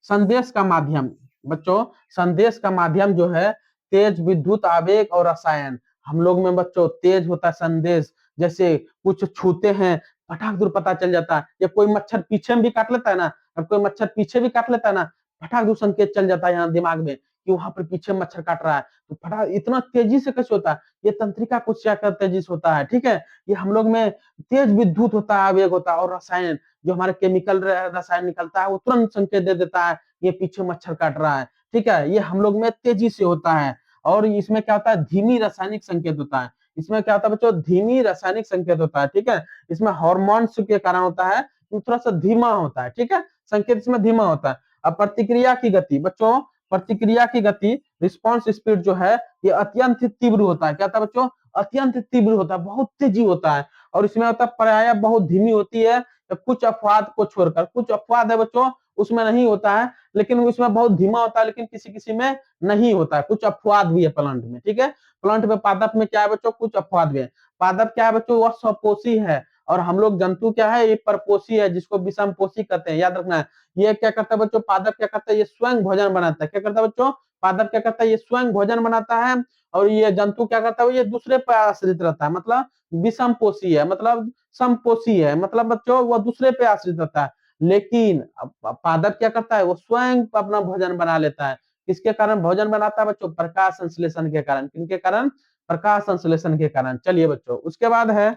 संदेश का माध्यम। बच्चों संदेश का माध्यम जो है तेज विद्युत आवेग और रसायन। हम लोग में बच्चों तेज होता है संदेश, जैसे कुछ छूते हैं फटाक दूर पता चल जाता है, या कोई मच्छर पीछे में भी काट लेता है ना, अब कोई मच्छर पीछे भी काट लेता है ना, फटाक दूर संकेत चल जाता है यहाँ दिमाग में कि वहां पर पीछे मच्छर काट रहा है, तो फटाक इतना तेजी से कैसे होता है? ये तंत्रिका कुछ क्या तेजी से होता है, ठीक है। ये हम लोग में तेज विद्युत होता है, आवेग होता है, और रसायन जो हमारे केमिकल रसायन निकलता है वो तुरंत संकेत दे देता है ये पीछे मच्छर काट रहा है, ठीक है। ये हम लोग में तेजी से होता है। और इसमें क्या होता है? धीमी रासायनिक संकेत होता है। इसमें क्या होता है बच्चों? धीमी रासायनिक संकेत होता है, ठीक है। इसमें हार्मोन्स के कारण होता है, तो थोड़ा सा धीमा होता है, ठीक है। संकेत इसमें धीमा होता है। अब प्रतिक्रिया की गति बच्चों, प्रतिक्रिया की गति रिस्पॉन्स स्पीड जो है ये अत्यंत तीव्र होता है। क्या होता है बच्चों? अत्यंत तीव्र होता है, बहुत तेजी होता है। और इसमें होता है प्राय बहुत धीमी होती है, कुछ अपवाद को छोड़कर। कुछ अपवाद है बच्चों उसमें नहीं होता है, लेकिन उसमें बहुत धीमा होता है, लेकिन किसी किसी में नहीं होता है। कुछ अपवाद भी है प्लांट में, ठीक है। प्लांट में पादप में क्या है बच्चों? कुछ अपवाद भी है। पादप क्या है बच्चों? वह स्वपोषी है, और हम लोग जंतु क्या है? ये परपोषी है, जिसको विषमपोषी कहते हैं, याद रखना है। ये क्या करता है बच्चों? पादप क्या करता है? ये स्वयं भोजन बनाता है। क्या करता है बच्चों? पादप क्या करता है? ये स्वयं भोजन बनाता है। और ये जंतु क्या करता है? ये दूसरे पर आश्रित रहता है, मतलब विषमपोषी है, मतलब समपोषी है, मतलब बच्चों वो दूसरे पे आश्रित रहता है। लेकिन पादप क्या करता है? वो स्वयं अपना भोजन बना लेता है। किसके कारण भोजन बनाता है बच्चों? प्रकाश संश्लेषण के कारण। किनके कारण? प्रकाश संश्लेषण के कारण। चलिए बच्चों उसके बाद है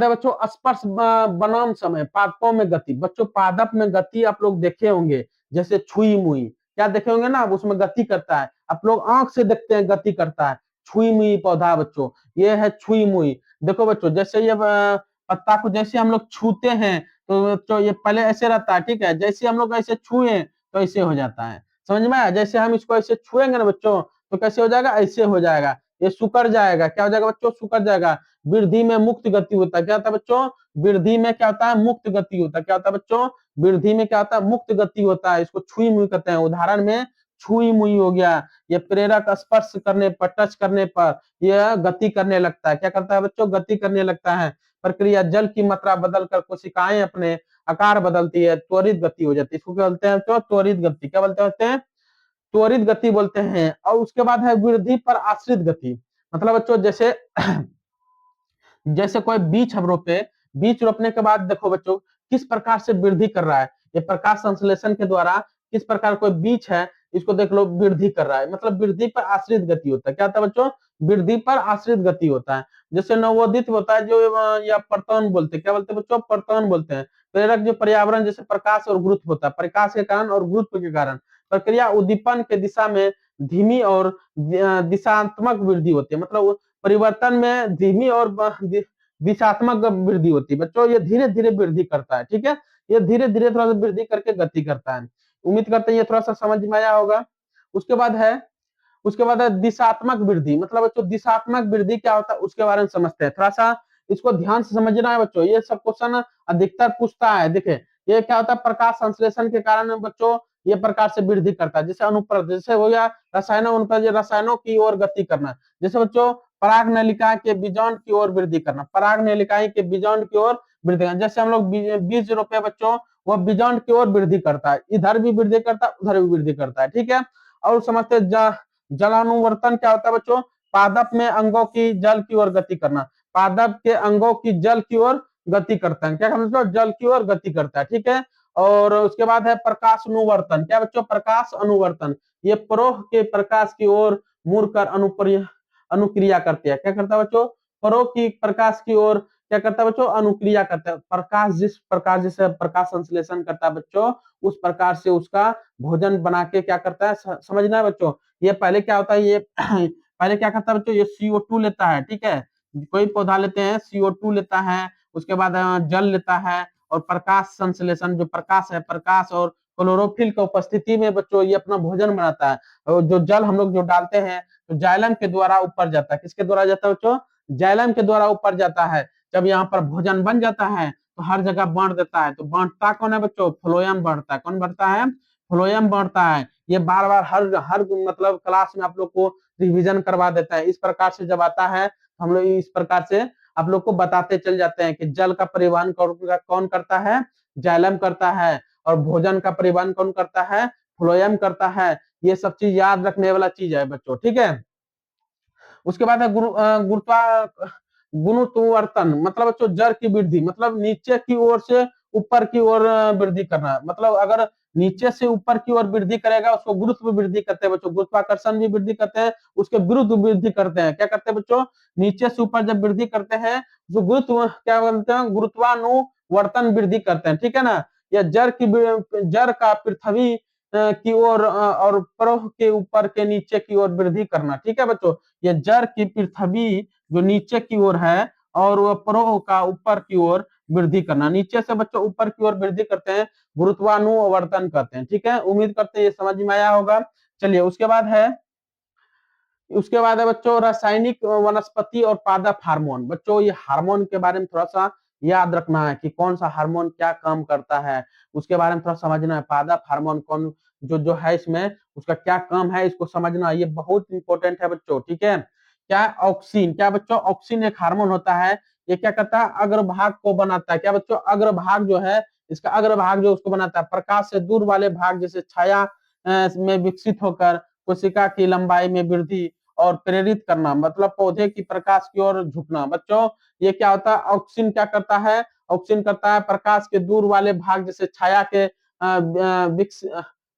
बच्चों स्पर्श बनाम समय, पादपों में गति। बच्चों पादप में गति आप लोग देखे होंगे, जैसे छुई मुई, क्या देखे होंगे ना, उसमें गति करता है। आप लोग आंख से देखते हैं गति करता है। छुई मुई पौधा बच्चों, ये है छुई मुई। देखो बच्चों जैसे ये पत्ता को जैसे हम लोग छूते हैं, तो बच्चों ये पहले ऐसे रहता है, ठीक है। जैसे हम लोग ऐसे छुए तो ऐसे हो जाता है, समझ में आया? जैसे हम इसको ऐसे छुएंगे ना बच्चों, तो कैसे हो जाएगा? ऐसे हो जाएगा। ये सुकर जाएगा। क्या हो जाएगा बच्चों? सुकर जाएगा। वृद्धि में मुक्त गति होता है। क्या होता है बच्चों? वृद्धि में क्या होता है? मुक्त गति होता है। क्या होता है बच्चों? वृद्धि में क्या होता है? मुक्त गति होता है। इसको छुई मुई कहते हैं। उदाहरण में छुई मुई हो गया। ये प्रेरक स्पर्श करने पर, टच करने पर यह गति करने लगता है। क्या करता है बच्चों? गति करने लगता है। प्रक्रिया जल की मात्रा बदलकर कोशिकाएं अपने आकार बदलती है, त्वरित गति हो जाती है। इसको क्या बोलते हैं बच्चों? त्वरित गति। क्या बोलते हैं? त्वरित गति बोलते हैं। और उसके बाद है वृद्धि पर आश्रित गति। मतलब बच्चों जैसे जैसे कोई बीज हम रोपे, बीज रोपने के बाद देखो बच्चों किस प्रकार से वृद्धि कर रहा है। ये प्रकाश संश्लेषण के द्वारा किस प्रकार कोई बीज है, इसको देख लो वृद्धि कर रहा है, मतलब वृद्धि पर आश्रित गति होता है। क्या होता है बच्चों? वृद्धि पर आश्रित गति होता है। जैसे नवोदित होता है जो या परतन बोलते हैं। क्या बोलते हैं बच्चों? परतन बोलते हैं। प्रेरक जो पर्यावरण जैसे प्रकाश और गुरुत्व होता है, प्रकाश के कारण और गुरुत्व के कारण प्रक्रिया उद्दीपन के दिशा में धीमी और दिशात्मक वृद्धि होती है। मतलब परिवर्तन में धीमी और दिशात्मक वृद्धि होती है बच्चों। ये धीरे धीरे वृद्धि करता है, ठीक है। ये धीरे धीरे थोड़ा सा वृद्धि करके गति करता है। उम्मीद करते हैं ये थोड़ा सा समझ में आया होगा। उसके बाद है दिशात्मक वृद्धि। मतलब बच्चों दिशात्मक वृद्धि क्या होता है उसके बारे में समझते हैं। थोड़ा सा इसको ध्यान से समझना है बच्चों। ये सब क्वेश्चन अधिकतर पूछता है। देखे ये क्या होता है? प्रकाश संश्लेषण के कारण बच्चों ये प्रकार से वृद्धि करता है। जैसे अनुप्रस्थ, जैसे हो गया रसायनों अनुप्रस्थ, रसायनों की ओर गति करना। जैसे बच्चों पराग नलिका के बीजांड की ओर वृद्धि करना, पराग नलिकाएं के बीजांड की ओर वृद्धि करना। जैसे हम लोग बीज रोपे बच्चों, वह बीजांड की ओर वृद्धि करता है। इधर भी वृद्धि करता है, उधर भी वृद्धि करता है, ठीक है। और समझते जलानुवर्तन क्या होता है बच्चों? पादप में अंगों की जल की ओर गति करना। पादप के अंगों की जल की ओर गति करता है। क्या समझते? जल की ओर गति करता है, ठीक है। और उसके बाद है प्रकाश अनुवर्तन। क्या बच्चों? प्रकाश अनुवर्तन, ये परोह के प्रकाश की ओर मुड़कर अनुक्रिया करती है। क्या करता है बच्चों? परोह की प्रकाश की ओर क्या करता है बच्चों, अनुक्रिया करता है। प्रकाश जिस प्रकार जैसे प्रकाश संश्लेषण करता है बच्चों, उस प्रकार से उसका भोजन बना के क्या करता है, समझना है बच्चों। ये पहले क्या होता है, ये पहले क्या करता है बच्चों, ये CO2 लेता है, ठीक है। कोई पौधा लेते हैं CO2 लेता है, उसके बाद जल लेता है, और प्रकाश संश्लेषण जो प्रकाश है, प्रकाश और क्लोरोफिल की उपस्थिति में बच्चों ये अपना भोजन बनाता है। और जो जल हम लोग जो डालते हैं तो जाइलम के द्वारा ऊपर जाता है। किसके द्वारा जाता है बच्चों, जाइलम के द्वारा ऊपर जाता है। जब यहाँ पर भोजन बन जाता है तो हर जगह बांट देता है। तो बांटता कौन है बच्चों, फ्लोएम बढ़ता है। कौन बढ़ता है, फ्लोएम बढ़ता है। ये बार बार हर हर मतलब क्लास में आप लोग को रिवीजन करवा देता है। इस प्रकार से जब आता है हम लोग इस प्रकार से आप लोग को बताते चल जाते हैं कि जल का परिवहन कौन करता है, जाइलम करता है, और भोजन का परिवहन कौन करता है, फ्लोएम करता है। ये सब चीज याद रखने वाला चीज है बच्चों, ठीक है। उसके बाद है गुरुत्वावर्तन, मतलब बच्चों जड़ की वृद्धि, मतलब नीचे की ओर से ऊपर की ओर वृद्धि करना। मतलब अगर नीचे से ऊपर की ओर वृद्धि करेगा उसको गुरुत्व वृद्धि करते हैं बच्चों। गुरुत्वाकर्षण भी वृद्धि करते हैं, उसके विरुद्ध वृद्धि करते हैं। क्या करते हैं बच्चों, नीचे से ऊपर जब वृद्धि करते हैं जो गुरुत्व क्या बोलते हैं, गुरुत्वानुवर्तन वृद्धि करते हैं, ठीक है ना। यह जड़ का पृथ्वी की ओर और प्रवाह के ऊपर के नीचे की ओर वृद्धि करना, ठीक है बच्चों। ये जड़ की पृथ्वी जो नीचे की ओर है और वह प्रवाह का ऊपर की ओर वृद्धि करना। नीचे से बच्चों ऊपर की ओर वृद्धि करते हैं, गुरुत्वानुवर्तन करते हैं, ठीक है। उम्मीद करते हैं ये समझ में आया होगा। चलिए उसके बाद है बच्चों रासायनिक वनस्पति और पादप हार्मोन। बच्चों ये हार्मोन के बारे में थोड़ा सा याद रखना है कि कौन सा हार्मोन क्या काम करता है, उसके बारे में थोड़ा समझना है। पादप हार्मोन कौन जो जो है इसमें उसका क्या काम है, इसको समझना, ये बहुत इंपॉर्टेंट है बच्चों, ठीक है। क्या ऑक्सीन, क्या बच्चों, ऑक्सीन एक हार्मोन होता है। ये क्या करता है, अग्रभाग को बनाता है। क्या बच्चों, अग्रभाग जो है, इसका अग्रभाग जो उसको बनाता है, प्रकाश से दूर वाले भाग जैसे छाया में विकसित होकर कोशिका की लंबाई में वृद्धि और प्रेरित करना, मतलब पौधे की प्रकाश की ओर झुकना। बच्चों ये क्या होता है, ऑक्सीन क्या करता है, ऑक्सीन करता है प्रकाश के दूर वाले भाग जैसे छाया के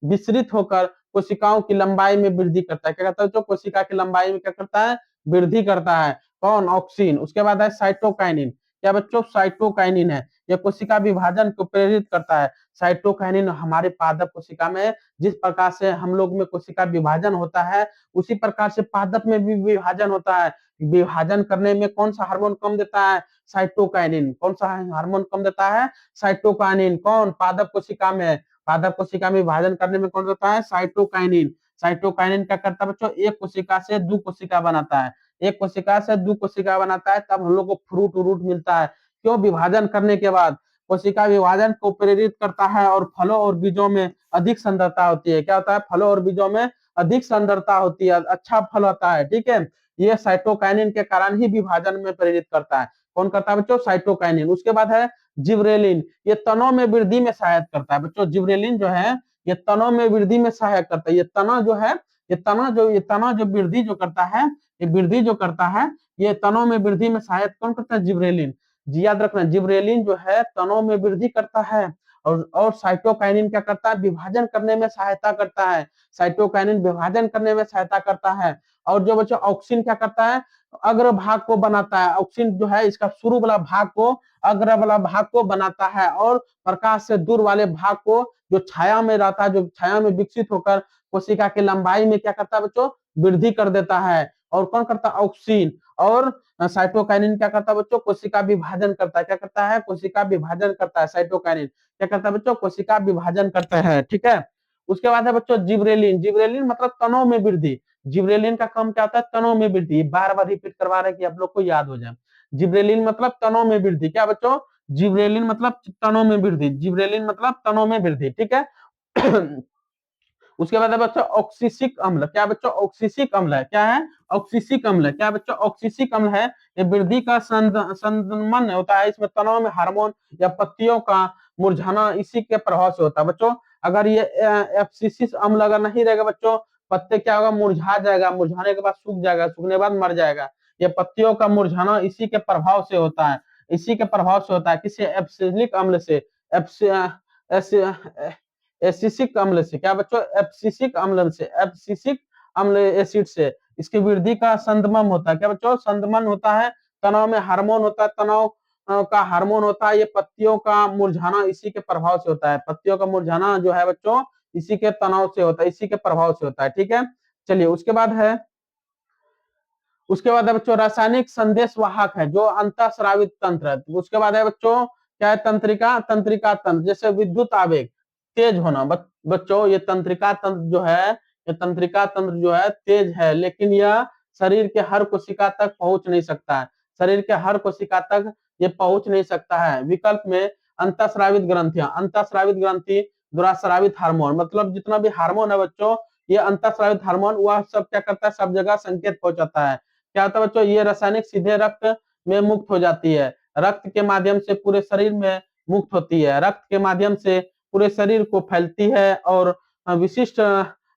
विसरित होकर कोशिकाओं की लंबाई में वृद्धि करता है। क्या करता है, जो कोशिका की लंबाई में क्या करता है, वृद्धि करता है। कौन, ऑक्सीन। उसके बाद है साइटोकाइनिन। क्या बच्चों, साइटोकाइनिन है, यह कोशिका विभाजन को प्रेरित करता है। साइटोकाइनिन हमारे पादप कोशिका में जिस प्रकार से हम लोग में कोशिका विभाजन होता है उसी प्रकार से पादप में भी विभाजन होता है। विभाजन करने में कौन सा हार्मोन कम देता है, साइटोकाइनिन। कौन सा हार्मोन कम देता है, साइटोकाइनिन। कौन, पादप कोशिका में। पादप कोशिका में विभाजन करने में कौन देता है, साइटोकाइनिन। साइटोकाइनिन क्या करता है बच्चों, एक कोशिका से दो कोशिका बनाता है। एक कोशिका से दो कोशिका बनाता है, तब हम लोग को फ्रूट व्रूट मिलता है। क्यों, विभाजन करने के बाद कोशिका विभाजन को प्रेरित करता है और फलों और बीजों में अधिक सांद्रता होती है। क्या होता है, फलों और बीजों में अधिक सांद्रता होती है, अच्छा फल होता है, ठीक है। ये साइटोकाइनिन के कारण ही विभाजन में प्रेरित करता है। कौन करता है बच्चों, साइटोकाइनिन। उसके बाद है जिब्रेलिन, ये तनों में वृद्धि में सहायता करता है बच्चों। जिब्रेलिन जो है ये तनों में वृद्धि में सहायक करता है। ये तना जो है, ये तना जो वृद्धि जो करता है, ये वृद्धि जो करता है, ये तनों में वृद्धि में सहायता कौन करता है, जिब्रेलिन। जी याद रखना, जिब्रेलिन जो है तनों में वृद्धि करता है। और साइटोकाइनिन क्या करता है, विभाजन करने में सहायता करता है। साइटोकाइनिन विभाजन करने में सहायता करता है। और जो बच्चों ऑक्सीन क्या करता है, अग्र भाग को बनाता है। ऑक्सीन जो है इसका शुरू वाला भाग को, अग्र वाला भाग को बनाता है, और प्रकाश से दूर वाले भाग को जो छाया में रहता है, जो छाया में विकसित होकर कोशिका की लंबाई में क्या करता है बच्चों, वृद्धि कर देता है। और कौन करता है, ऑक्सीन। और साइटोकाइनिन क्या करता है बच्चों, कोशिका विभाजन करता है। क्या करता है, कोशिका विभाजन करता है। साइटोकाइनिन क्या करता है बच्चों, कोशिका विभाजन करता है, ठीक है। उसके बाद है बच्चों जिब्रेलिन। जिब्रेलिन मतलब तनों में वृद्धि। जिब्रेलिन का काम क्या होता है, तनों में वृद्धि। बार बार रिपीट करवा रहे हैं कि आप लोग को याद हो जाए। जिब्रेलिन मतलब तनों में वृद्धि। क्या बच्चों, जिब्रेलिन मतलब तनों में वृद्धि। जिब्रेलिन मतलब तनों में वृद्धि, ठीक है। उसके बाद है बच्चों ऑक्सीसिक अम्ल। क्या बच्चों, ऑक्सीसिक अम्ल है, क्या है, ऑक्सीसिक अम्ल है। क्या बच्चों, ऑक्सीसिक अम्ल है, ये वृद्धि का संदमन होता है। इसमें तनाव में हार्मोन या पत्तियों का मुरझाना इसी के प्रभाव से होता है बच्चों। अगर ये एब्सिसिक अम्ल अगर नहीं रहेगा बच्चों, पत्ते क्या होगा, मुरझा जाएगा, मुरझाने के बाद सूख जाएगा, सूखने के बाद मर जाएगा। ये पत्तियों का मुरझाना इसी के प्रभाव से होता है, इसी के प्रभाव से होता है। किसी एब्सिसिक अम्ल से, एसिसिक अम्ल से। क्या बच्चों, एब्सिसिक अम्ल से, एब्सिसिक अम्ल एसिड से इसकी वृद्धि का संदमन होता है। क्या बच्चों, संदमन होता है। तनाव में हार्मोन होता है, तनाव का हार्मोन होता है, ये पत्तियों का मुरझाना इसी के प्रभाव से होता है। पत्तियों का मुरझाना जो है बच्चों इसी के तनाव से होता है, इसी के प्रभाव से होता है। ठीक है, चलिए उसके बाद है बच्चों रासायनिक संदेश वाहक है जो अंतःस्रावित तंत्र है। उसके बाद है बच्चों क्या है, तंत्रिका तंत्रिका तंत्र, जैसे विद्युत आवेग तेज होना। बच्चों ये तंत्रिका तंत्र जो है, ये तंत्रिका तंत्र जो है तेज है, लेकिन यह शरीर के हर कोशिका तक पहुंच नहीं सकता है। शरीर के हर कोशिका तक ये पहुंच नहीं सकता है। विकल्प में अंतःस्रावित ग्रंथियां, अंतःस्रावित ग्रंथि द्वारा स्रावित हार्मोन, मतलब जितना भी हार्मोन है बच्चों, ये अंतःस्रावित हार्मोन वह सब क्या करता है, सब जगह संकेत पहुंचाता है। क्या होता है बच्चों, ये रासायनिक सीधे रक्त में मुक्त हो जाती है, रक्त के माध्यम से पूरे शरीर में मुक्त होती है, रक्त के माध्यम से पूरे शरीर को फैलती है और विशिष्ट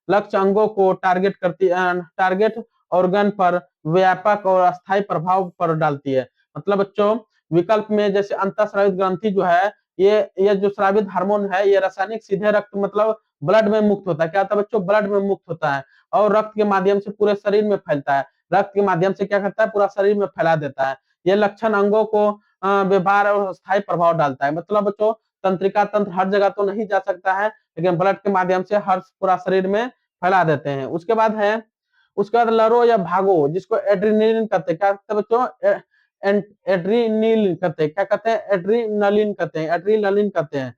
लक्ष्य अंगों को टारगेट करती है, टारगेट ऑर्गन पर व्यापक और अस्थायी प्रभाव पर डालती है। मतलब बच्चों विकल्प में जैसे अंतःस्रावित ग्रंथि जो है, ये जो स्रावित हार्मोन है, ये रासायनिक सीधे रक्त मतलब ब्लड में मुक्त होता है। क्या होता है बच्चों, ब्लड में मुक्त होता है और रक्त के माध्यम से पूरे शरीर में फैलता है। रक्त के माध्यम से क्या करता है, पूरा शरीर में फैला देता है। यह लक्षण अंगों को व्यवहार और स्थायी प्रभाव डालता है। मतलब बच्चों तंत्रिका तंत्र हर जगह तो नहीं जा सकता है, लेकिन ब्लड के माध्यम से हर पूरा शरीर में फैला देते हैं। उसके बाद लड़ो या भागो, जिसको एड्रीनलिन कहते हैं। क्या कहते हैं बच्चों, एड्रीनलिन कहते हैं। क्या कहते हैं, एड्रीनलिन कहते हैं, एड्रीनलिन कहते हैं।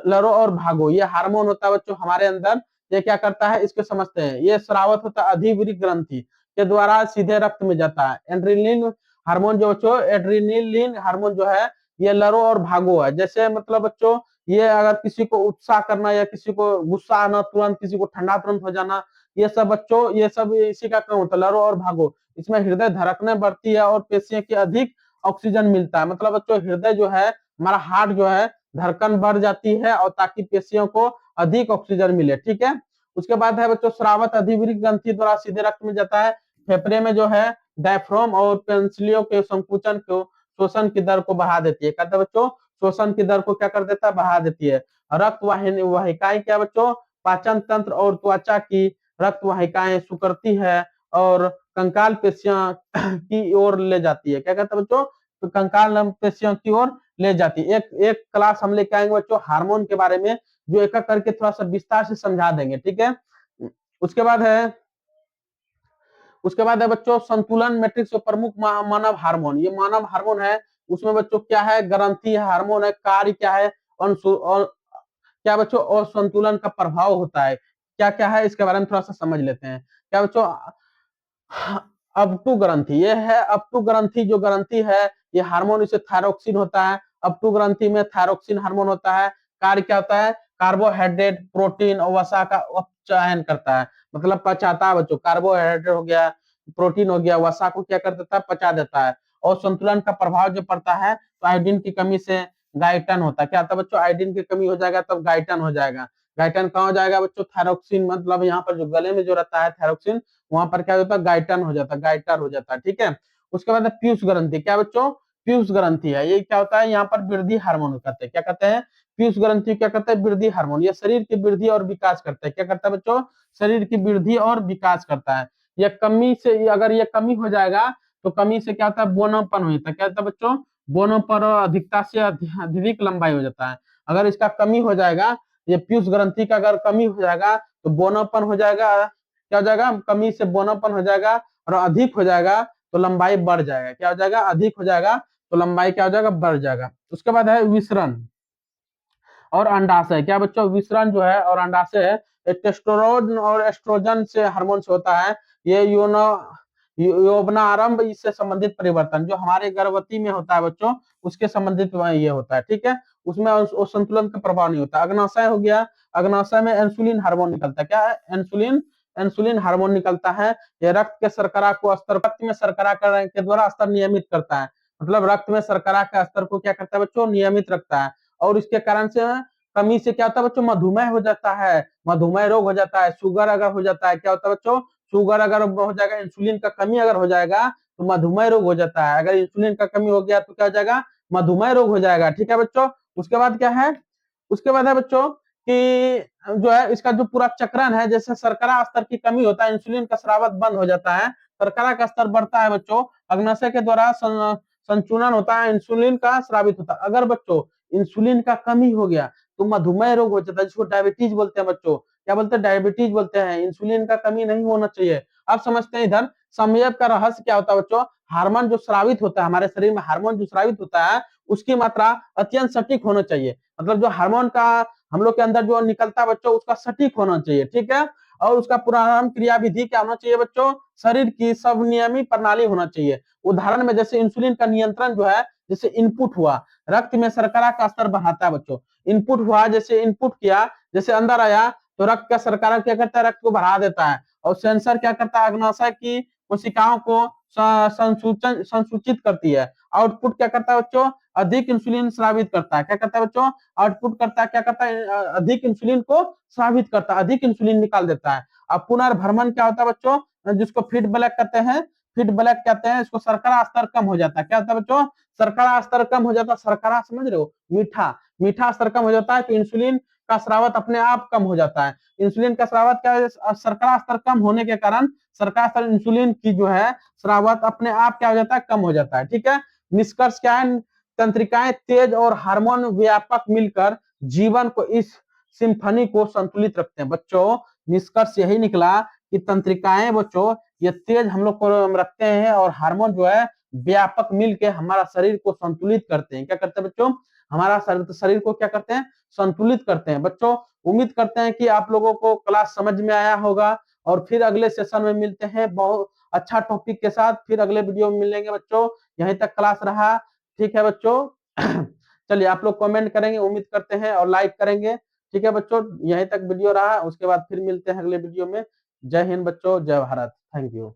लड़ो और भागो ये हार्मोन होता है बच्चों हमारे अंदर। ये क्या करता है, इसको समझते हैं। ये स्रावत होता है अधिवृक्क ग्रंथि के द्वारा सीधे रक्त में जाता है। एड्रेनलिन हार्मोन जो बच्चों, एड्रेनलिन हार्मोन जो है, ये लड़ो और भागो है। जैसे मतलब बच्चों ये अगर किसी को उत्साह करना या किसी को गुस्सा आना, तुरंत किसी को ठंडा तुरंत हो जाना, ये सब बच्चों ये सब इसी का काम होता है, लड़ो और भागो। इसमें हृदय धड़कने बढ़ती है और पेशियों की अधिक ऑक्सीजन मिलता है। मतलब बच्चों हृदय जो है, हमारा हार्ट जो है, धड़कन बढ़ जाती है और ताकि पेशियों को अधिक ऑक्सीजन मिले। ठीक है, उसके बाद है बच्चों स्रावत अधिवृक्क ग्रंथि द्वारा सीधे रक्त में जाता है। फेफड़े में जो है डायफ्राम और पेंसिलियों के संकुचन को, शोषण की दर को बढ़ा देती है। कहते हैं बच्चों शोषण की दर को क्या कर देता है, बढ़ा देती है। रक्त वाहिनी वाहिकाएं क्या बच्चों, पाचन तंत्र और त्वचा की रक्त वाहिकाएं सुकड़ती है और कंकाल पेशियां की ओर ले जाती है। क्या कहते हैं बच्चों, तो कंकाल पेशियों की ओर ले जाती है। एक एक क्लास हम लेके आएंगे बच्चों हार्मोन के बारे में, जो एक एक करके थोड़ा सा विस्तार से समझा देंगे। ठीक है, उसके बाद है उसके बाद है बच्चों संतुलन मैट्रिक्स प्रमुख मानव हार्मोन। ये मानव हार्मोन है, उसमें बच्चों क्या है, ग्रंथि हार्मोन है, कार्य क्या है, और क्या बच्चों और संतुलन का प्रभाव होता है। क्या क्या है इसके बारे में थोड़ा सा समझ लेते हैं। क्या बच्चों, अपटू ग्रंथि ये है, अपटू ग्रंथि जो ग्रंथि है, ये हार्मोन इसे थायरोक्सिन होता है। अपटू ग्रंथि में थायरोक्सिन हार्मोन होता है। कार्य क्या होता है, कार्बोहाइड्रेट प्रोटीन और वसा का अपचयन करता है, मतलब पचाता है बच्चों। कार्बोहाइड्रेट हो गया, प्रोटीन हो गया, वसा को क्या कर देता है, पचा देता है। और संतुलन का प्रभाव जो पड़ता है, तो आयोडीन की कमी से गायटन होता है। क्या होता है बच्चों, आयोडीन की कमी हो जाएगा तब गायटन हो जाएगा। गायटन कहाँ हो जाएगा बच्चों, थायरोक्सिन, मतलब यहाँ पर जो गले में जो रहता है थायरोक्सिन, वहां पर क्या होता है, गायटन हो जाता है, गायटर हो जाता है। ठीक है, उसके बाद पीयूष ग्रंथि। क्या बच्चों, पीयूष ग्रंथि है, ये क्या होता है, यहाँ पर वृद्धि हार्मोन कहते हैं। क्या कहते हैं, पीयूष ग्रंथि क्या करता है, वृद्धि हार्मोन। ये शरीर की वृद्धि और विकास करता है। क्या करता है बच्चों, शरीर की वृद्धि और विकास करता है। ये कमी से, अगर ये कमी हो जाएगा तो कमी से क्या होता है, बोनापन हो जाता है। क्या होता है बच्चों, बोनापन और अधिकता से अधिक लंबाई हो जाता है। अगर इसका कमी हो जाएगा, ये पीयूष ग्रंथि का अगर कमी हो जाएगा तो बोनापन हो जाएगा। क्या हो जाएगा, कमी से बोनापन हो जाएगा, और अधिक हो जाएगा तो लंबाई बढ़ जाएगा। क्या हो जाएगा, अधिक हो जाएगा तो लंबाई क्या हो जाएगा, बढ़ जाएगा। उसके बाद है विसरण और अंडाशय। क्या बच्चों, विसरण जो है और अंडाशय है, टेस्टोस्टेरोन और एस्ट्रोजन से हार्मोन से होता है। ये यौवनारंभ इससे संबंधित परिवर्तन जो हमारे गर्भवती में होता है बच्चों, उसके संबंधित ये होता है। ठीक है, उसमें उस संतुलन का प्रभाव नहीं होता। अग्नाशय हो गया, अग्नाशय में इंसुलिन हार्मोन निकलता है। क्या है, इंसुलिन, इंसुलिन हार्मोन निकलता है। ये रक्त के शर्करा को स्तर, रक्त में शर्करा के द्वारा स्तर नियमित करता है। मतलब रक्त में शर्करा का स्तर को क्या करता है बच्चों, नियमित रखता है। और इसके कारण से कमी से क्या होता है बच्चों, मधुमेह हो जाता है, मधुमेह रोग हो जाता है। शुगर अगर हो जाता है, क्या होता है बच्चों, शुगर अगर हो जाएगा, इंसुलिन का कमी अगर हो जाएगा तो मधुमेह रोग हो जाता है। अगर इंसुलिन का कमी हो गया तो क्या हो जाएगा, मधुमेह रोग हो जाएगा। ठीक है बच्चों, उसके बाद क्या है, उसके बाद है बच्चों कि जो है इसका जो पूरा चक्रण है, जैसे शर्करा स्तर की कमी होता है, इंसुलिन का स्राव बंद हो जाता है, शर्करा का स्तर बढ़ता है बच्चों, अग्नाशय के द्वारा संचुलन होता है, इंसुलिन का स्रावित होता है। अगर बच्चों इंसुलिन का कमी हो गया तो मधुमेह रोग हो जाता है, जिसको डायबिटीज बोलते हैं बच्चों। क्या बोलते हैं? डायबिटीज बोलते हैं। इंसुलिन का कमी नहीं होना चाहिए। अब समझते हैं इधर संवेद का रहस्य क्या होता है बच्चों। हार्मोन जो स्रावित होता है हमारे शरीर में, हार्मोन जो स्रावित होता है उसकी मात्रा अत्यंत सटीक होना चाहिए। मतलब जो हार्मोन का हम लोग के अंदर जो निकलता है बच्चों, उसका सटीक होना चाहिए, ठीक है। और उसका प्रारंभ क्रियाविधि क्या होना चाहिए बच्चों? शरीर की सब नियमित प्रणाली होना चाहिए। उदाहरण में जैसे इंसुलिन का नियंत्रण जो है, जैसे इनपुट हुआ, रक्त में शर्करा का स्तर बढ़ाता है बच्चों। इनपुट हुआ, जैसे इनपुट किया, जैसे अंदर आया तो रक्त का शर्करा क्या करता है? रक्त को बढ़ा देता है। और सेंसर क्या करता है? अग्नाशय की कोशिकाओं को संसूचित करती है। आउटपुट क्या करता है बच्चों? अधिक इंसुलिन स्रावित करता है। क्या करता है बच्चों? आउटपुट करता है, क्या करता है? अधिक इंसुलिन को स्रावित करता है, अधिक इंसुलिन निकाल देता है। अब पुनर्भ्रमण क्या होता है बच्चों? जिसको फीड ब्लैक कहते हैं, फीड ब्लैक कहते हैं इसको। शर्करा स्तर कम हो जाता है। क्या होता है बच्चों? शर्करा स्तर कम हो जाता है। शर्करा समझ रहे हो? मीठा, मीठा स्तर कम हो जाता है तो इंसुलिन का स्रावत अपने आप कम हो जाता है। इंसुलिन का स्रावत क्या है? शर्करा स्तर कम होने के कारण शर्करा स्तर, इंसुलिन की जो है स्रावत अपने आप क्या हो जाता है? कम हो जाता है, ठीक है। निष्कर्ष क्या है? तंत्रिकाएं तेज और हार्मोन व्यापक मिलकर जीवन को, इस सिम्फनी को संतुलित रखते हैं बच्चों। निष्कर्ष यही निकला कि तंत्रिकाएं बच्चों ये तेज हम लोग को रखते हैं और हार्मोन जो है व्यापक मिलके हमारा शरीर को संतुलित करते हैं। क्या करते हैं बच्चों? हमारा शरीर को क्या करते हैं? संतुलित करते हैं बच्चों। उम्मीद करते हैं कि आप लोगों को क्लास समझ में आया होगा और फिर अगले सेशन में मिलते हैं बहुत अच्छा टॉपिक के साथ। फिर अगले वीडियो में मिलेंगे बच्चों। यहीं तक क्लास रहा, ठीक है बच्चों। चलिए आप लोग कमेंट करेंगे उम्मीद करते हैं और लाइक करेंगे, ठीक है बच्चों। यहीं तक वीडियो रहा, उसके बाद फिर मिलते हैं अगले वीडियो में। जय हिंद बच्चों, जय भारत, थैंक यू।